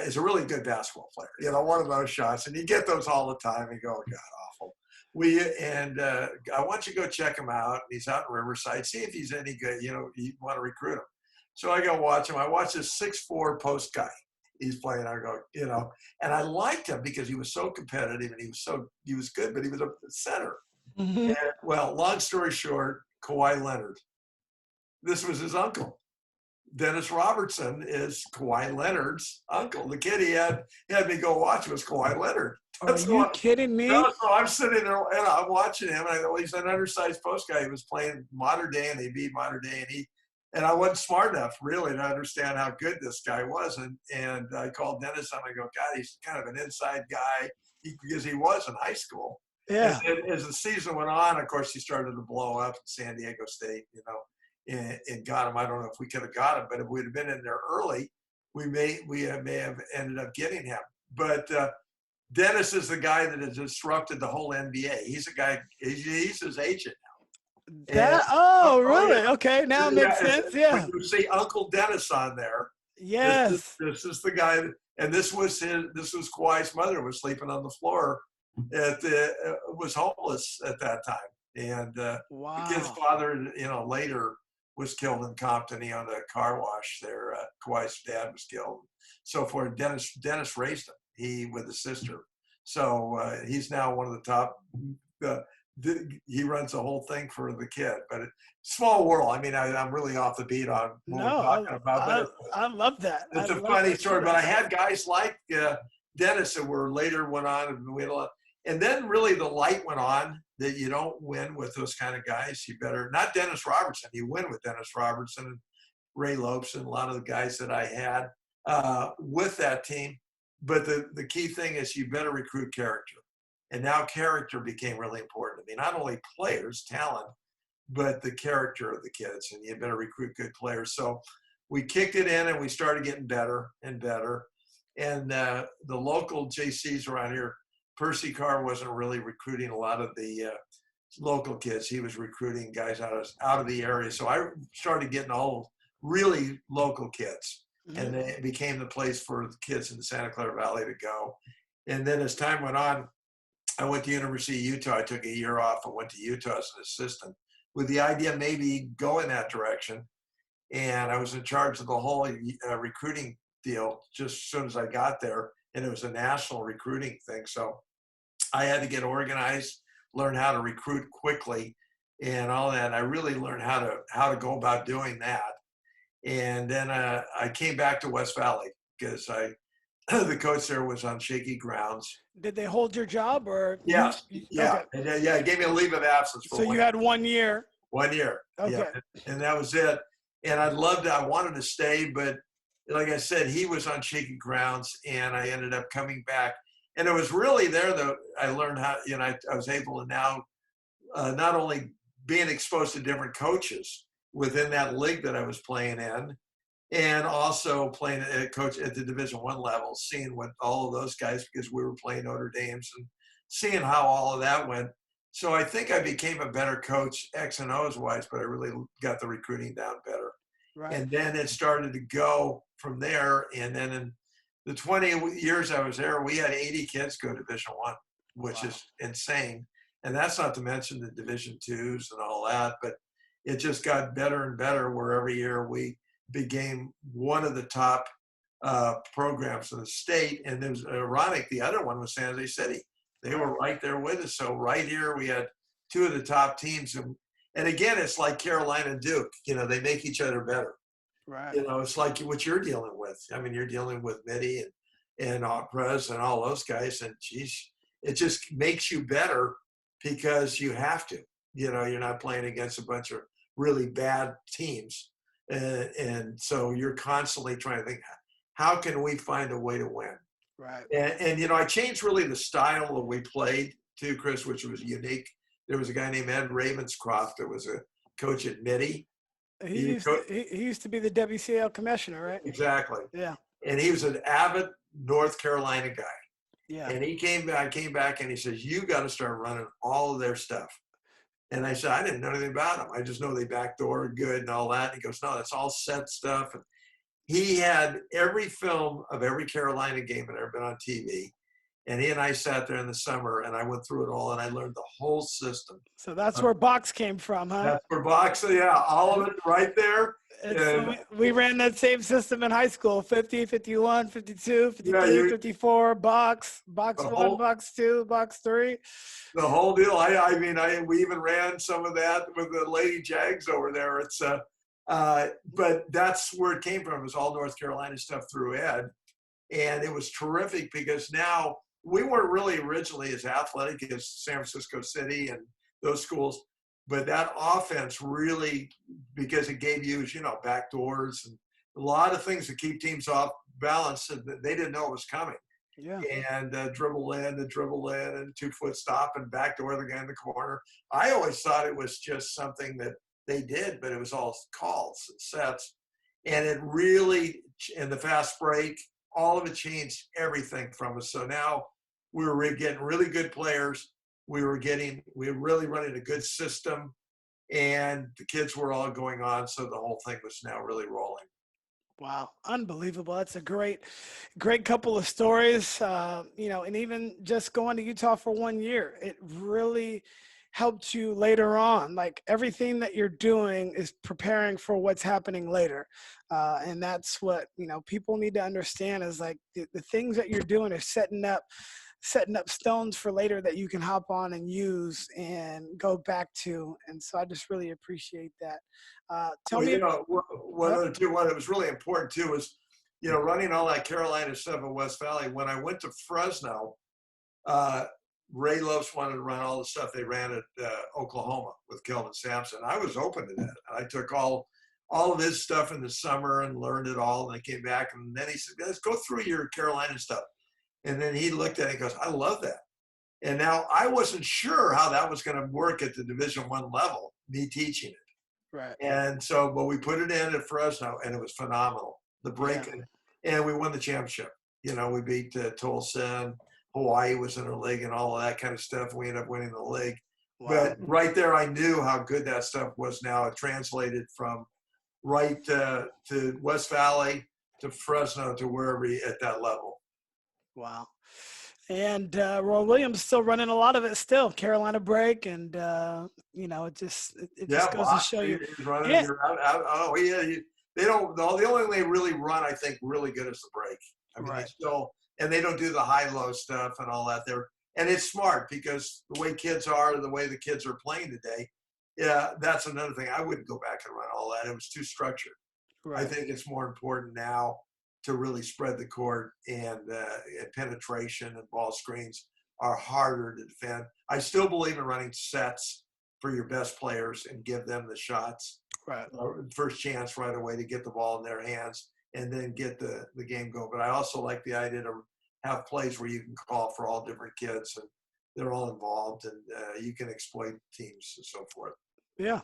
is a really good basketball player. One of those shots. And you get those all the time. You go, oh, God, awful. I want you to go check him out. He's out in Riverside. See if he's any good. You want to recruit him. So I go watch him. I watch this 6'4" post guy. He's playing. I go, and I liked him because he was so competitive, and he was good, but he was a center. Mhm. And, well, long story short, Kawhi Leonard. This was his uncle. Dennis Robertson is Kawhi Leonard's uncle. The kid he had me go watch was Kawhi Leonard. Are That's you what. kidding No, me? so I'm sitting there and I'm watching him, and I thought, well, he's an undersized post guy. He was playing modern day, and they beat modern day, and I wasn't smart enough really to understand how good this guy was, and I called Dennis and I go, God, he's kind of an inside guy because he was in high school. And Yeah. then as the season went on, of course, he started to blow up at San Diego State, and got him. I don't know if we could have got him, but if we'd have been in there early, we may have ended up getting him. But Dennis is the guy that has disrupted the whole NBA. He's a guy. He's his agent now. And, Really? yeah, Okay, now it makes sense. when Yeah. you see Uncle Dennis on there, Yes. this is the guy. And this was Kawhi's mother was sleeping on the floor. Was homeless at that time, and the kid's Wow. father, later was killed in Compton. He owned a car wash there. Kawhi's dad was killed. So for Dennis raised him. He with his sister. So he's now one of the top. He runs the whole thing for the kid. But small world. I mean, I'm really off the beat on what we're talking about. But I love that. it's a funny story. But I had guys like Dennis that were later went on and we had a lot. And then really the light went on that you don't win with those kind of guys. You better not Dennis Robertson. You win with Dennis Robertson and Ray Lopes and a lot of the guys that I had with that team. But the key thing is you better recruit character. And now character became really important to me. Not only players, talent, but the character of the kids. And you better recruit good players. So we kicked it in and we started getting better and better. And the local JCs around here, Percy Carr wasn't really recruiting a lot of the local kids. He was recruiting guys out of the area. So I started getting all really local kids. Mm-hmm. And it became the place for the kids in the Santa Clara Valley to go. And then as time went on, I went to University of Utah. I took a year off and went to Utah as an assistant with the idea maybe go in that direction. And I was in charge of the whole recruiting deal just as soon as I got there. And it was a national recruiting thing. So I had to get organized, learn how to recruit quickly and all that. And I really learned how to go about doing that. And then I came back to West Valley because the coach there was on shaky grounds. Did they hold your job or? Yeah. Okay. And it gave me a leave of absence for so you had 1 year. 1 year. Okay. Yeah. And that was it. And I wanted to stay, but like I said, he was on shaky grounds and I ended up coming back. And it was really there that I learned how, I was able to now not only being exposed to different coaches within that league that I was playing in, and also playing a coach at the Division I level, seeing what all of those guys, because we were playing Notre Dame's and seeing how all of that went. So I think I became a better coach X and O's wise, but I really got the recruiting down better. Right. And then it started to go from there. And then in the 20 years I was there, we had 80 kids go to Division I, which is insane. And that's not to mention the Division IIs and all that, but it just got better and better where every year we became one of the top programs in the state. And it was ironic, the other one was San Jose City. They were right there with us. So right here we had two of the top teams. And again, it's like Carolina and Duke. They make each other better. Right. It's like what you're dealing with. I mean, you're dealing with Mitty and Prez and all those guys. And geez, it just makes you better because you have to. You're not playing against a bunch of really bad teams. And so you're constantly trying to think, how can we find a way to win? Right. And I changed really the style that we played too, Chris, which was unique. There was a guy named Ed Ravenscroft that was a coach at Mitty. He used to be the WCL commissioner, right? Exactly. Yeah. And he was an avid North Carolina guy. Yeah. And I came back and he says, you got to start running all of their stuff. And I said, I didn't know anything about them. I just know they backdoor good and all that. And he goes, no, that's all set stuff. And he had every film of every Carolina game that had ever been on TV. And he and I sat there in the summer, and I went through it all, and I learned the whole system. So that's where box came from, huh? That's for boxing, yeah, all of it right there. So And we ran that same system in high school: 50, 51, 52, yeah, 53, 54, box the one, whole box two, box three. the whole deal. I mean, we even ran some of that with the Lady Jags over there. But that's where it came from. It was all North Carolina stuff through Ed, and it was terrific because now we weren't really originally as athletic as San Francisco City and those schools, but that offense really, because it gave you, back doors and a lot of things to keep teams off balance, and they didn't know it was coming. Yeah. And dribble in, and 2-foot stop and back door the guy in the corner. I always thought it was just something that they did, but it was all calls and sets. And it really, in the fast break, all of it changed everything from us. So now we were getting really good players. We were really running a good system, and the kids were all going on. So the whole thing was now really rolling. Wow, unbelievable. That's a great couple of stories. And even just going to Utah for 1 year, it really helped you later on. Like everything that you're doing is preparing for what's happening later. And that's what, people need to understand is like the things that you're doing are setting up stones for later that you can hop on and use and go back to. And so I just really appreciate that. Tell me. What was really important too was, running all that Carolina stuff in West Valley. When I went to Fresno, Ray Loves wanted to run all the stuff they ran at Oklahoma with Kelvin Sampson. I was open to that. I took all of his stuff in the summer and learned it all. And I came back, and then he said, "Let's go through your Carolina stuff." And then he looked at it and goes, "I love that." And now I wasn't sure how that was going to work at the Division I level, me teaching it. Right. And so, but we put it in at Fresno, and it was phenomenal. The break, and we won the championship. We beat Tulsa, and Hawaii was in the league, and all of that kind of stuff. We ended up winning the league. Wow. But right there, I knew how good that stuff was. Now it translated from right to West Valley to Fresno to wherever at that level. Wow. And Roy Williams still running a lot of it still, Carolina break, and it just goes to show you. He's running. Yeah. They don't. The only thing they really run, I think, really good is the break. I mean, right. They don't do the high-low stuff and all that there. And it's smart because the way kids are, the way the kids are playing today, that's another thing. I wouldn't go back and run all that. It was too structured. Right. I think it's more important now to really spread the court, and penetration and ball screens are harder to defend. I still believe in running sets for your best players and give them the shots. Right. First chance right away to get the ball in their hands and then get the game going. But I also like the idea to have plays where you can call for all different kids and they're all involved, and you can exploit teams and so forth. Yeah,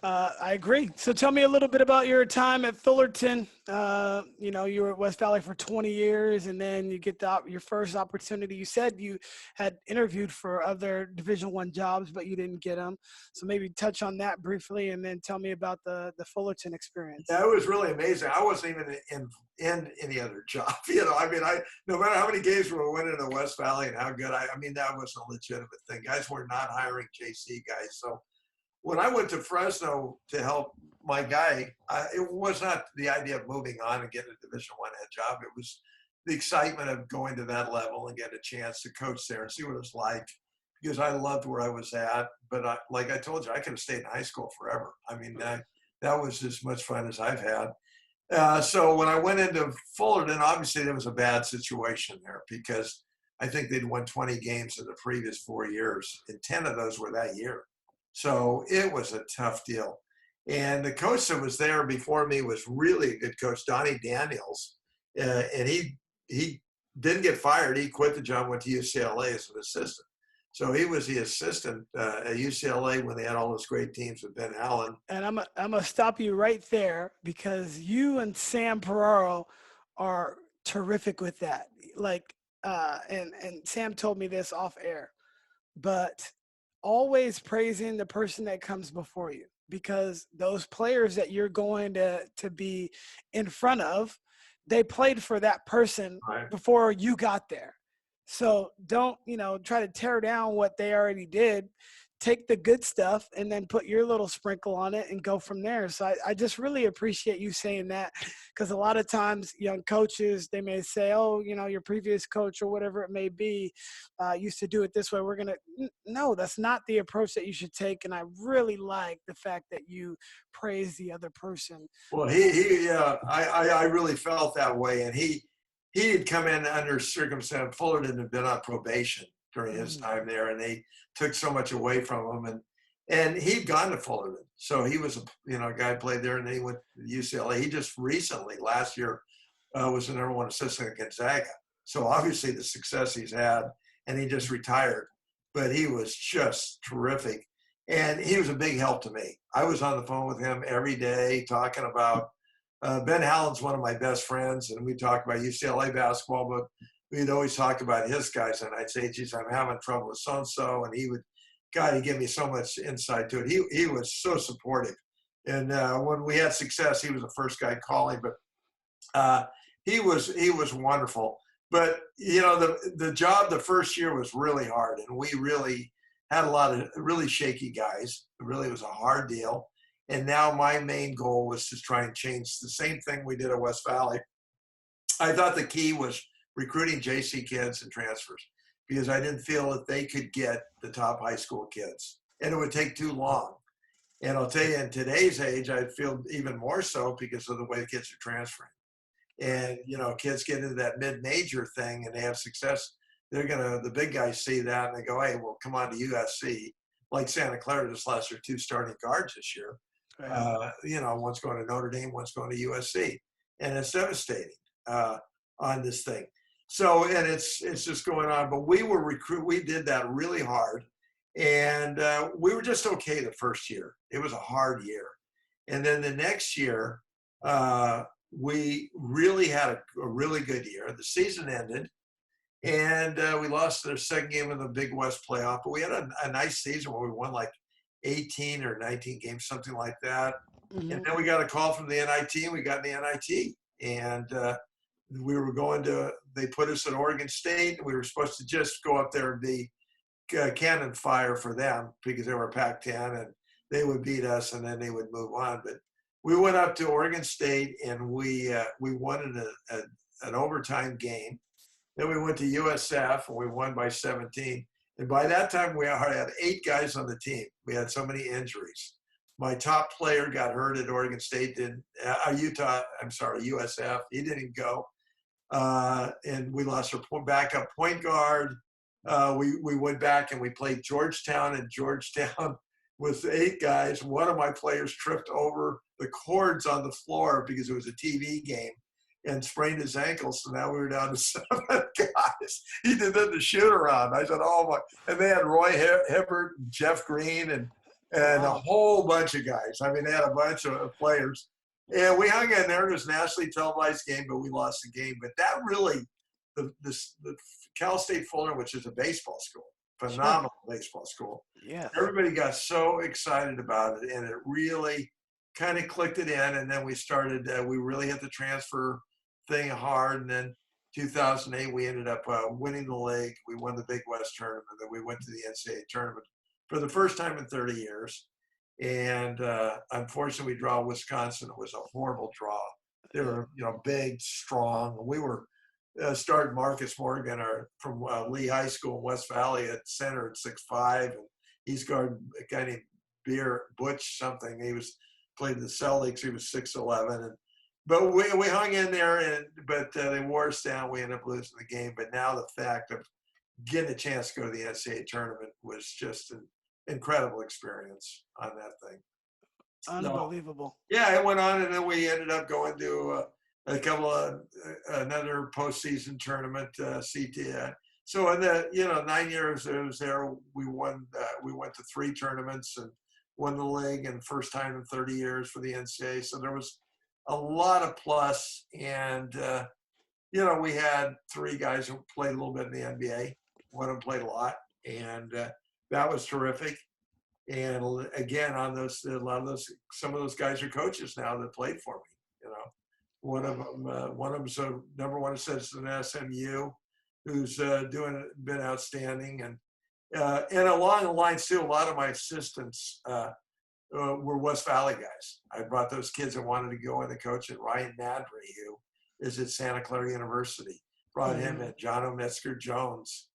I agree. So tell me a little bit about your time at Fullerton. You were at West Valley for 20 years, and then you get your first opportunity. You said you had interviewed for other Division I jobs, but you didn't get them. So maybe touch on that briefly, and then tell me about the Fullerton experience. Yeah, it was really amazing. I wasn't even in any other job. No matter how many games we were winning in West Valley and how good that was a legitimate thing. Guys were not hiring JC guys. So when I went to Fresno to help my guy, it was not the idea of moving on and getting a Division I head job. It was the excitement of going to that level and getting a chance to coach there and see what it was like, because I loved where I was at. But like I told you, I could have stayed in high school forever. That was as much fun as I've had. So when I went into Fullerton, obviously there was a bad situation there because I think they'd won 20 games in the previous 4 years, and 10 of those were that year. So it was a tough deal. And the coach that was there before me was really a good coach, Donnie Daniels. And he didn't get fired. He quit the job, went to UCLA as an assistant. So he was the assistant at UCLA when they had all those great teams with Ben Allen. And I'm gonna stop you right there because you and Sam Peraro are terrific with that. And Sam told me this off air, but always praising the person that comes before you, because those players that you're going to be in front of, they played for that person before you got there. So don't, try to tear down what they already did. Take the good stuff and then put your little sprinkle on it and go from there. So I just really appreciate you saying that, because a lot of times young coaches, they may say, oh, your previous coach or whatever it may be used to do it this way. We're going to, no, that's not the approach that you should take. And I really like the fact that you praise the other person. Well, I really felt that way, and he had come in under circumstance. Fullerton had been on probation during his time there, and they took so much away from him, and he'd gone to Fullerton, so he was a guy who played there, and then he went to UCLA. He just recently last year was the number one assistant at Gonzaga, so obviously the success he's had, and he just retired, but he was just terrific. And he was a big help to me. I was on the phone with him every day talking about Ben Hallen's one of my best friends, and we talk about UCLA basketball, but we'd always talk about his guys. And I'd say, geez, I'm having trouble with so-and-so. And he would, God, he'd give me so much insight to it. He was so supportive. And when we had success, he was the first guy calling, but he was wonderful. But, the job the first year was really hard, and we really had a lot of really shaky guys. It really was a hard deal. And now my main goal was to try and change the same thing we did at West Valley. I thought the key was recruiting JC kids and transfers, because I didn't feel that they could get the top high school kids, and it would take too long. And I'll tell you, in today's age, I feel even more so because of the way the kids are transferring. And, kids get into that mid-major thing and they have success. The big guys see that and they go, hey, well, come on to USC. Like Santa Clara just lost their 2 starting guards this year. Right. One's going to Notre Dame, one's going to USC. And it's devastating on this thing. So, and it's just going on. But we did that really hard. And we were just okay the first year. It was a hard year. And then the next year, we really had a really good year. The season ended. And we lost their second game in the Big West playoff. But we had a nice season where we won like 18 or 19 games, something like that. Mm-hmm. And then we got a call from the NIT, and we got in the NIT. And they put us at Oregon State. We were supposed to just go up there and be cannon fire for them because they were Pac-10, and they would beat us, and then they would move on. But we went up to Oregon State, and we won in an overtime game. Then we went to USF, and we won by 17. And by that time, we had 8 guys on the team. We had so many injuries. My top player got hurt at Oregon State, USF. He didn't go. And we lost our backup point guard. We went back and we played Georgetown, and Georgetown was 8 guys. One of my players tripped over the cords on the floor because it was a TV game and sprained his ankle. So now we were down to 7 guys. He did that to shoot around. I said, oh my. And they had Roy Hibbert, Jeff Green, and a whole bunch of guys. I mean, they had a bunch of players. And we hung in there. It was a nationally televised game, but we lost the game. But that really, the Cal State Fullerton, which is a baseball school, phenomenal baseball school. Yeah. Everybody got so excited about it, and it really kind of clicked it in. And then we started, we really hit the transfer thing hard. And then 2008, we ended up winning the league. We won the Big West tournament. Then we went to the NCAA tournament for the first time in 30 years. And unfortunately, we draw Wisconsin. It was a horrible draw. They were, big, strong. We were starting Marcus Morgan from Lee High School in West Valley at center at 6'5", and he's guarding a guy named Butch something. He played in the Celtics. He was 6'11", but we hung in there. But they wore us down. We ended up losing the game. But now the fact of getting a chance to go to the NCAA tournament was just an incredible experience on that thing. Unbelievable. So, yeah, it went on, and then we ended up going to another postseason tournament, CTA. So in the 9 years I was there, we went to 3 tournaments and won the league, and first time in 30 years for the NCAA. So there was a lot of plus, and we had 3 guys who played a little bit in the NBA. One of them played a lot, and that was terrific. And again, some of those guys are coaches now that played for me. One of them's a number 1 assistant at SMU. who's been outstanding. And along the lines too, a lot of my assistants were West Valley guys. I brought those kids that wanted to go in the coach, and Ryan Nadry, who is at Santa Clara University, brought him in. John O'Metzger Jones,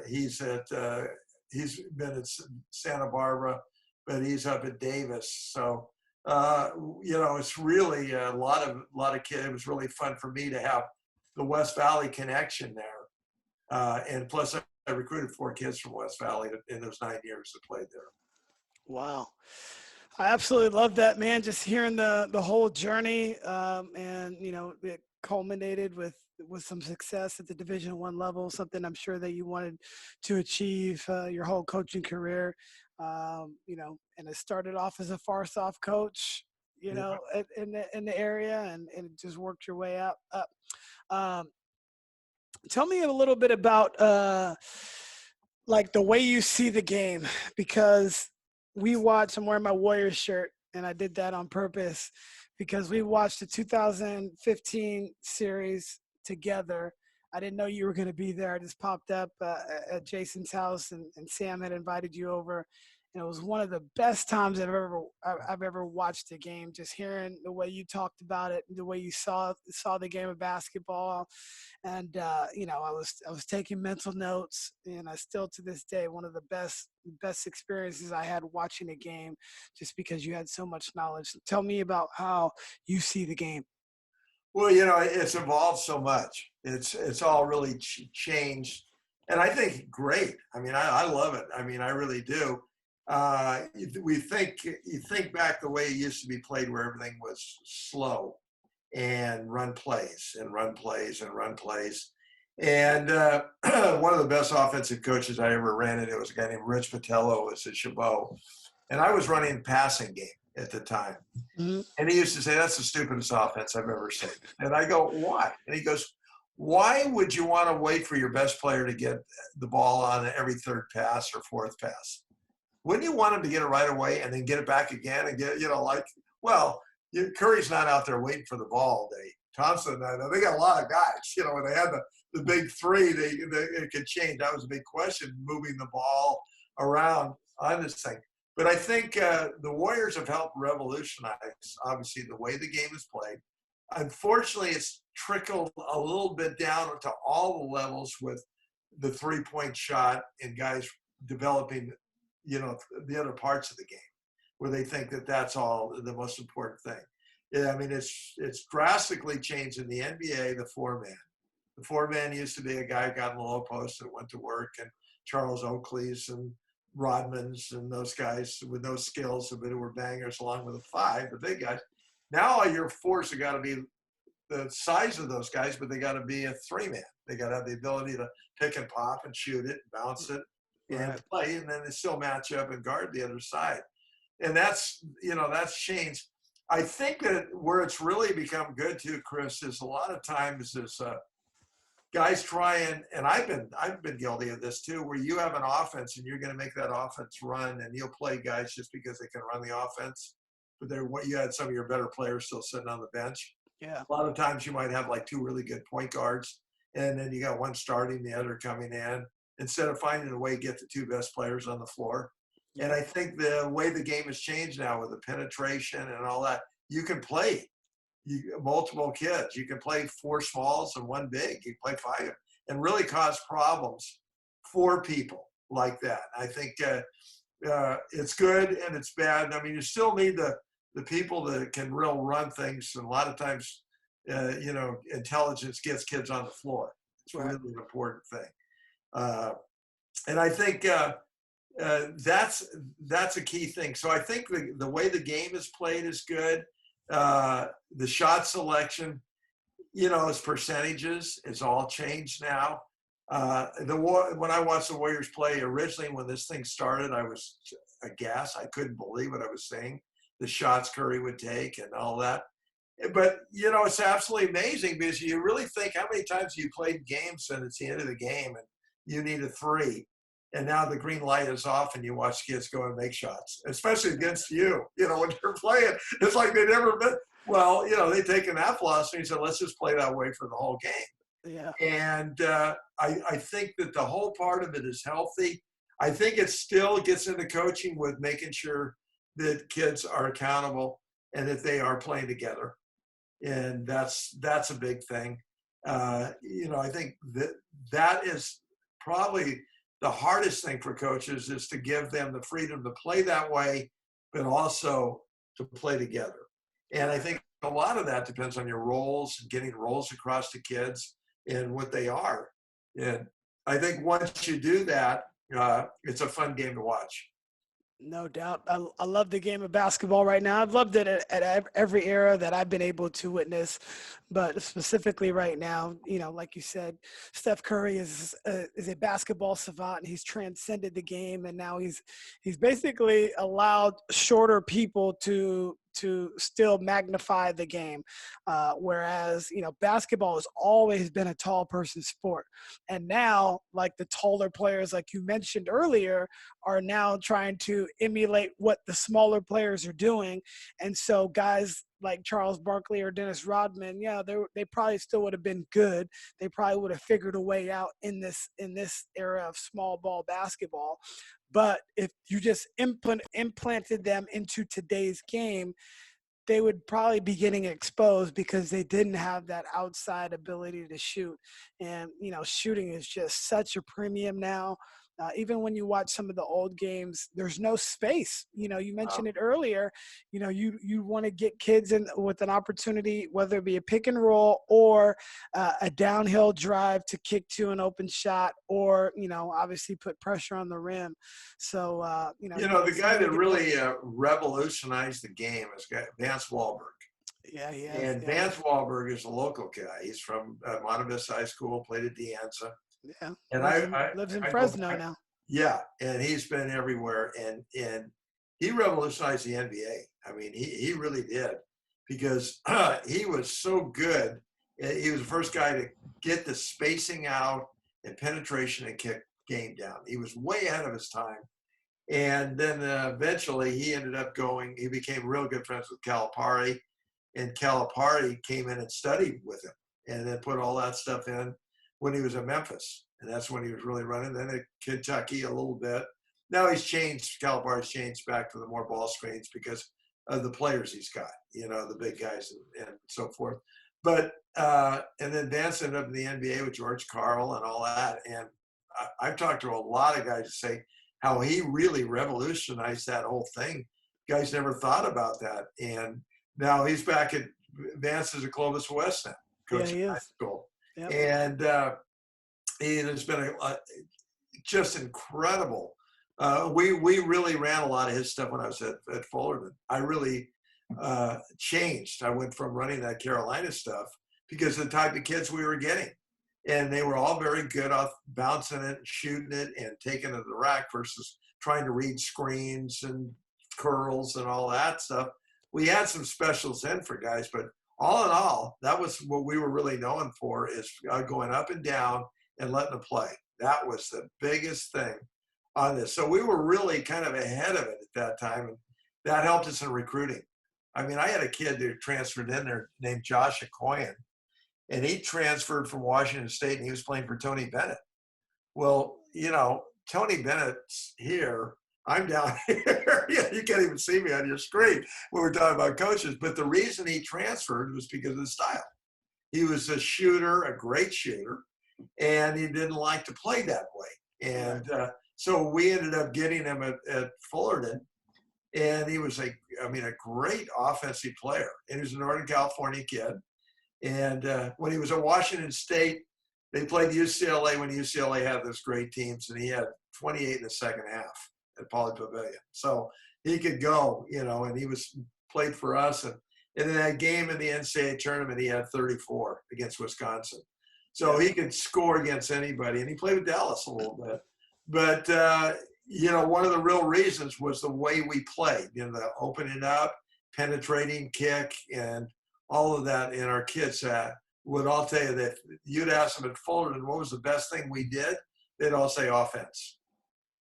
he's been at Santa Barbara, but he's up at Davis. So it's really a lot of kids. It was really fun for me to have the West Valley connection there, and plus I recruited 4 kids from West Valley in those 9 years that played there. Wow. I absolutely love that, man. Just hearing the whole journey, and it culminated with some success at the Division I level, something I'm sure that you wanted to achieve your whole coaching career. And it started off as a far-soft coach, in the area, and it just worked your way up. Tell me a little bit about like the way you see the game, because I'm wearing my Warriors shirt, and I did that on purpose because we watched the 2015 series together. I didn't know you were going to be there. I just popped up at Jason's house, and Sam had invited you over. And it was one of the best times I've ever watched a game, just hearing the way you talked about it, the way you saw the game of basketball. And, I was taking mental notes, and I still to this day, one of the best experiences I had watching a game, just because you had so much knowledge. Tell me about how you see the game. Well, it's evolved so much. It's all really changed. And I think great. I mean, I love it. I mean, I really do. You think back the way it used to be played, where everything was slow and run plays and run plays and run plays. And one of the best offensive coaches I ever ran into was a guy named Rich Patello. Was at Chabot, and I was running passing game at the time. Mm-hmm. And he used to say, "That's the stupidest offense I've ever seen." And I go, "Why?" And he goes, "Why would you want to wait for your best player to get the ball on every third pass or fourth pass? Wouldn't you want him to get it right away and then get it back again and get, Curry's not out there waiting for the ball all day. Thompson, they got a lot of guys, when they had the big three, it could change. That was a big question, moving the ball around on this thing. But I think the Warriors have helped revolutionize, obviously, the way the game is played. Unfortunately, it's trickled a little bit down to all the levels with the three-point shot and guys developing the other parts of the game, where they think that that's all the most important thing. Yeah, I mean, it's drastically changed in the NBA, the four-man. The four-man used to be a guy who got in the low post and went to work, and Charles Oakley's and Rodman's and those guys with those skills, but who were bangers along with the five, the big guys. Now all your fours have got to be the size of those guys, but they got to be a three-man. They got to have the ability to pick and pop and shoot it, bounce it, and play, and then they still match up and guard the other side. And that's changed. I think that where it's really become good too, Chris, is a lot of times is guys trying, and I've been guilty of this too, where you have an offense and you're going to make that offense run, and you'll play guys just because they can run the offense, but you had some of your better players still sitting on the bench. Yeah. A lot of times you might have like 2 really good point guards, and then you got one starting, the other coming in, instead of finding a way to get the 2 best players on the floor. And I think the way the game has changed now with the penetration and all that, you can play multiple kids. You can play 4 smalls and 1 big. You can play 5 and really cause problems for people like that. I think it's good and it's bad. I mean, you still need the people that can real run things. And a lot of times, intelligence gets kids on the floor. It's really an important thing. And I think that's a key thing. So I think the way the game is played is good. The shot selection, its percentages, it's all changed now. When I watched the Warriors play originally, when this thing started, I was aghast. I couldn't believe what I was seeing, the shots Curry would take and all that. But, it's absolutely amazing, because you really think how many times you played games and it's the end of the game and you need a 3. And now the green light is off and you watch kids go and make shots, especially against you, when you're playing. It's like they never been. Well, they taken that philosophy and said, let's just play that way for the whole game. Yeah. And I think that the whole part of it is healthy. I think it still gets into coaching with making sure that kids are accountable and that they are playing together. And that's a big thing. I think that is probably the hardest thing for coaches, is to give them the freedom to play that way, but also to play together. And I think a lot of that depends on your roles and getting roles across to kids and what they are. And I think once you do that, it's a fun game to watch. No doubt. I love the game of basketball right now. I've loved it at every era that I've been able to witness, but specifically right now, like you said, Steph Curry is a basketball savant, and he's transcended the game, and now he's basically allowed shorter people to still magnify the game, whereas basketball has always been a tall person sport, and now, like, the taller players, like you mentioned earlier, are now trying to emulate what the smaller players are doing. And so guys like Charles Barkley or Dennis Rodman, they probably still would have been good. They probably would have figured a way out in this era of small ball basketball. But if you just implanted them into today's game, they would probably be getting exposed because they didn't have that outside ability to shoot. And, shooting is just such a premium now. Even when you watch some of the old games, there's no space. You mentioned it earlier. You want to get kids in with an opportunity, whether it be a pick and roll or a downhill drive to kick to an open shot, or obviously put pressure on the rim. So the guy that really revolutionized the game is Vance Wahlberg. Yeah, he has. And Vance Wahlberg is a local guy. He's from Monte Vista High School, played at De Anza. Yeah, and lives in Fresno now. Yeah, and he's been everywhere, and he revolutionized the NBA. I mean, he really did, because he was so good. He was the first guy to get the spacing out and penetration and kick game down. He was way ahead of his time. And then eventually he became real good friends with Calipari, and Calipari came in and studied with him and then put all that stuff in when he was at Memphis. And that's when he was really running. Then at Kentucky a little bit. Now Calipari's changed back to the more ball screens because of the players he's got, the big guys and so forth. But, and then Vance ended up in the NBA with George Karl and all that. And I've talked to a lot of guys who say how he really revolutionized that whole thing. Guys never thought about that. And now he's back at Vance is at Clovis West now, coaching high school. Yep. And it has been just incredible. We really ran a lot of his stuff when I was at Fullerton. I really changed. I went from running that Carolina stuff because of the type of kids we were getting. And they were all very good off bouncing it, shooting it, and taking it to the rack versus trying to read screens and curls and all that stuff. We had some specials in for guys, but all in all, that was what we were really known for, is going up and down and letting them play. That was the biggest thing on this. So we were really kind of ahead of it at that time, and that helped us in recruiting. I mean, I had a kid who transferred in there named Josh Okoyan, and he transferred from Washington State, and he was playing for Tony Bennett. Well, Tony Bennett's here. I'm down here. You can't even see me on your screen when we're talking about coaches. But the reason he transferred was because of the style. He was a shooter, a great shooter, and he didn't like to play that way. And so we ended up getting him at Fullerton, and he was a great offensive player. And he was a Northern California kid. And when he was at Washington State, they played UCLA when UCLA had those great teams, and he had 28 in the second half at Pauley Pavilion. So he could go, and he played for us. And in that game in the NCAA tournament, he had 34 against Wisconsin. So he could score against anybody, and he played with Dallas a little bit. But, one of the real reasons was the way we played, the opening up, penetrating kick, and all of that. And our kids would all tell you that you'd ask them at Fullerton, what was the best thing we did? They'd all say offense.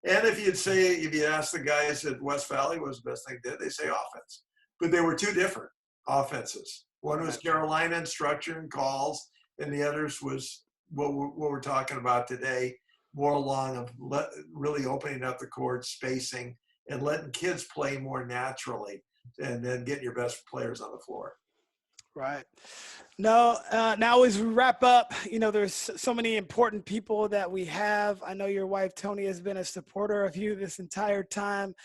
And if you ask the guys at West Valley what was the best thing they did, they say offense. But they were two different offenses. One was Carolina and structure and calls, and the others was what we're talking about today, more along of really opening up the court, spacing, and letting kids play more naturally, and then getting your best players on the floor. Right. No, now as we wrap up, there's so many important people that we have. I know your wife, Tony, has been a supporter of you this entire time.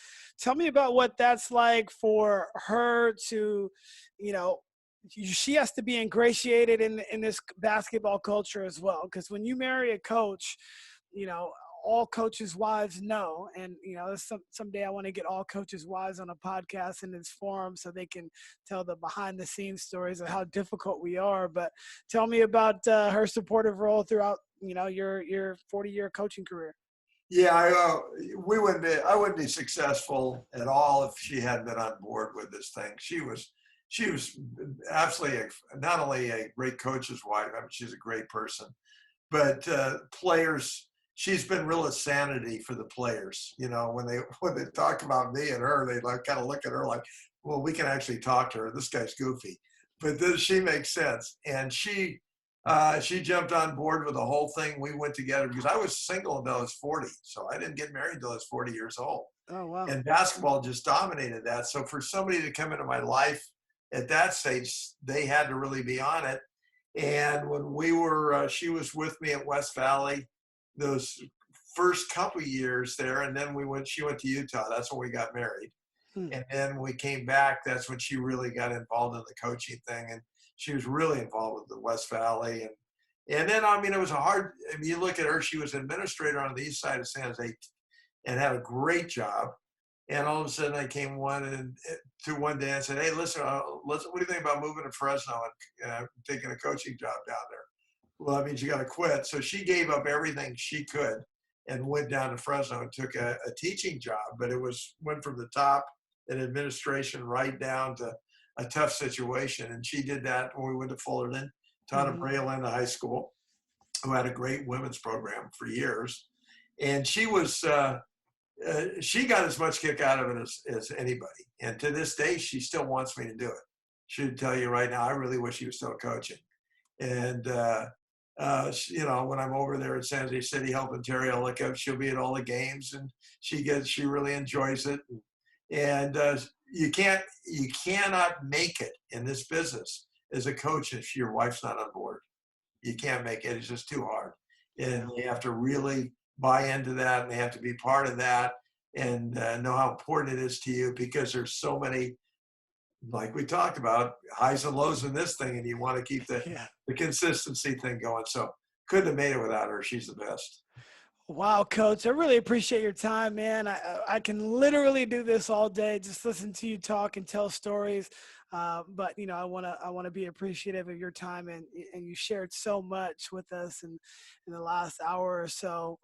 Tell me about what that's like for her to, she has to be ingratiated in this basketball culture as well. Because when you marry a coach, all coaches' wives know, and someday I want to get all coaches' wives on a podcast in this forum so they can tell the behind-the-scenes stories of how difficult we are. But tell me about her supportive role throughout your 40-year coaching career. Yeah, I wouldn't be successful at all if she hadn't been on board with this thing. She was absolutely not only a great coach's wife. I mean, she's a great person, but players. She's been real insanity for the players. When they talk about me and her, they kind of look at her like, well, we can actually talk to her. This guy's goofy, but she makes sense. And she jumped on board with the whole thing. We went together because I was single until I was 40. So I didn't get married until I was 40 years old. Oh, wow. And basketball just dominated that. So for somebody to come into my life at that stage, they had to really be on it. And when we were, she was with me at West Valley those first couple of years there, and then she went to Utah. That's when we got married. And then we came back. That's when she really got involved in the coaching thing, and she was really involved with the West Valley. And then, it was you look at her, she was an administrator on the east side of San Jose and had a great job. And all of a sudden I came one day and said, hey, listen, what do you think about moving to Fresno and taking a coaching job down there? Well, that means you got to quit. So she gave up everything she could and went down to Fresno and took a teaching job. But went from the top in administration right down to a tough situation. And she did that when we went to Fullerton, taught at Braylon High School, who had a great women's program for years. And she got as much kick out of it as anybody. And to this day, she still wants me to do it. She'd tell you right now, I really wish she was still coaching. And, when I'm over there at San Jose City helping Terry Ellicott, she'll be at all the games, and she really enjoys it. And you cannot make it in this business as a coach if your wife's not on board. You can't make it. It's just too hard. And you have to really buy into that, and they have to be part of that and know how important it is to you, because there's so many, like we talked about, highs and lows in this thing, and you want to keep the consistency thing going. So couldn't have made it without her. She's the best. Wow, Coach, I really appreciate your time, man. I can literally do this all day, just listen to you talk and tell stories. But I want to be appreciative of your time, and you shared so much with us in the last hour or so.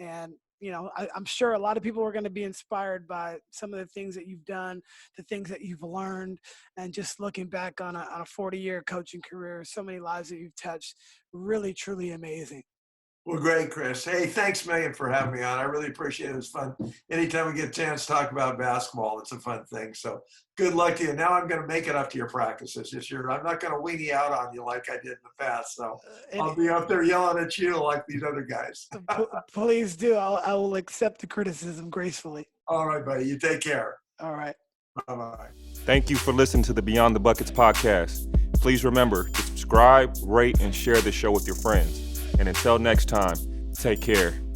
I'm sure a lot of people are going to be inspired by some of the things that you've done, the things that you've learned, and just looking back on a 40-year coaching career, so many lives that you've touched. Really, truly amazing. Well, great, Chris. Hey, thanks, Megan, for having me on. I really appreciate it. It was fun. Anytime we get a chance to talk about basketball, it's a fun thing. So good luck to you. Now I'm going to make it up to your practices this year. I'm not going to weenie out on you like I did in the past. So I'll be up there yelling at you like these other guys. Please do. I will accept the criticism gracefully. All right, buddy. You take care. All right. Bye-bye. Thank you for listening to the Beyond the Buckets podcast. Please remember to subscribe, rate, and share the show with your friends. And until next time, take care.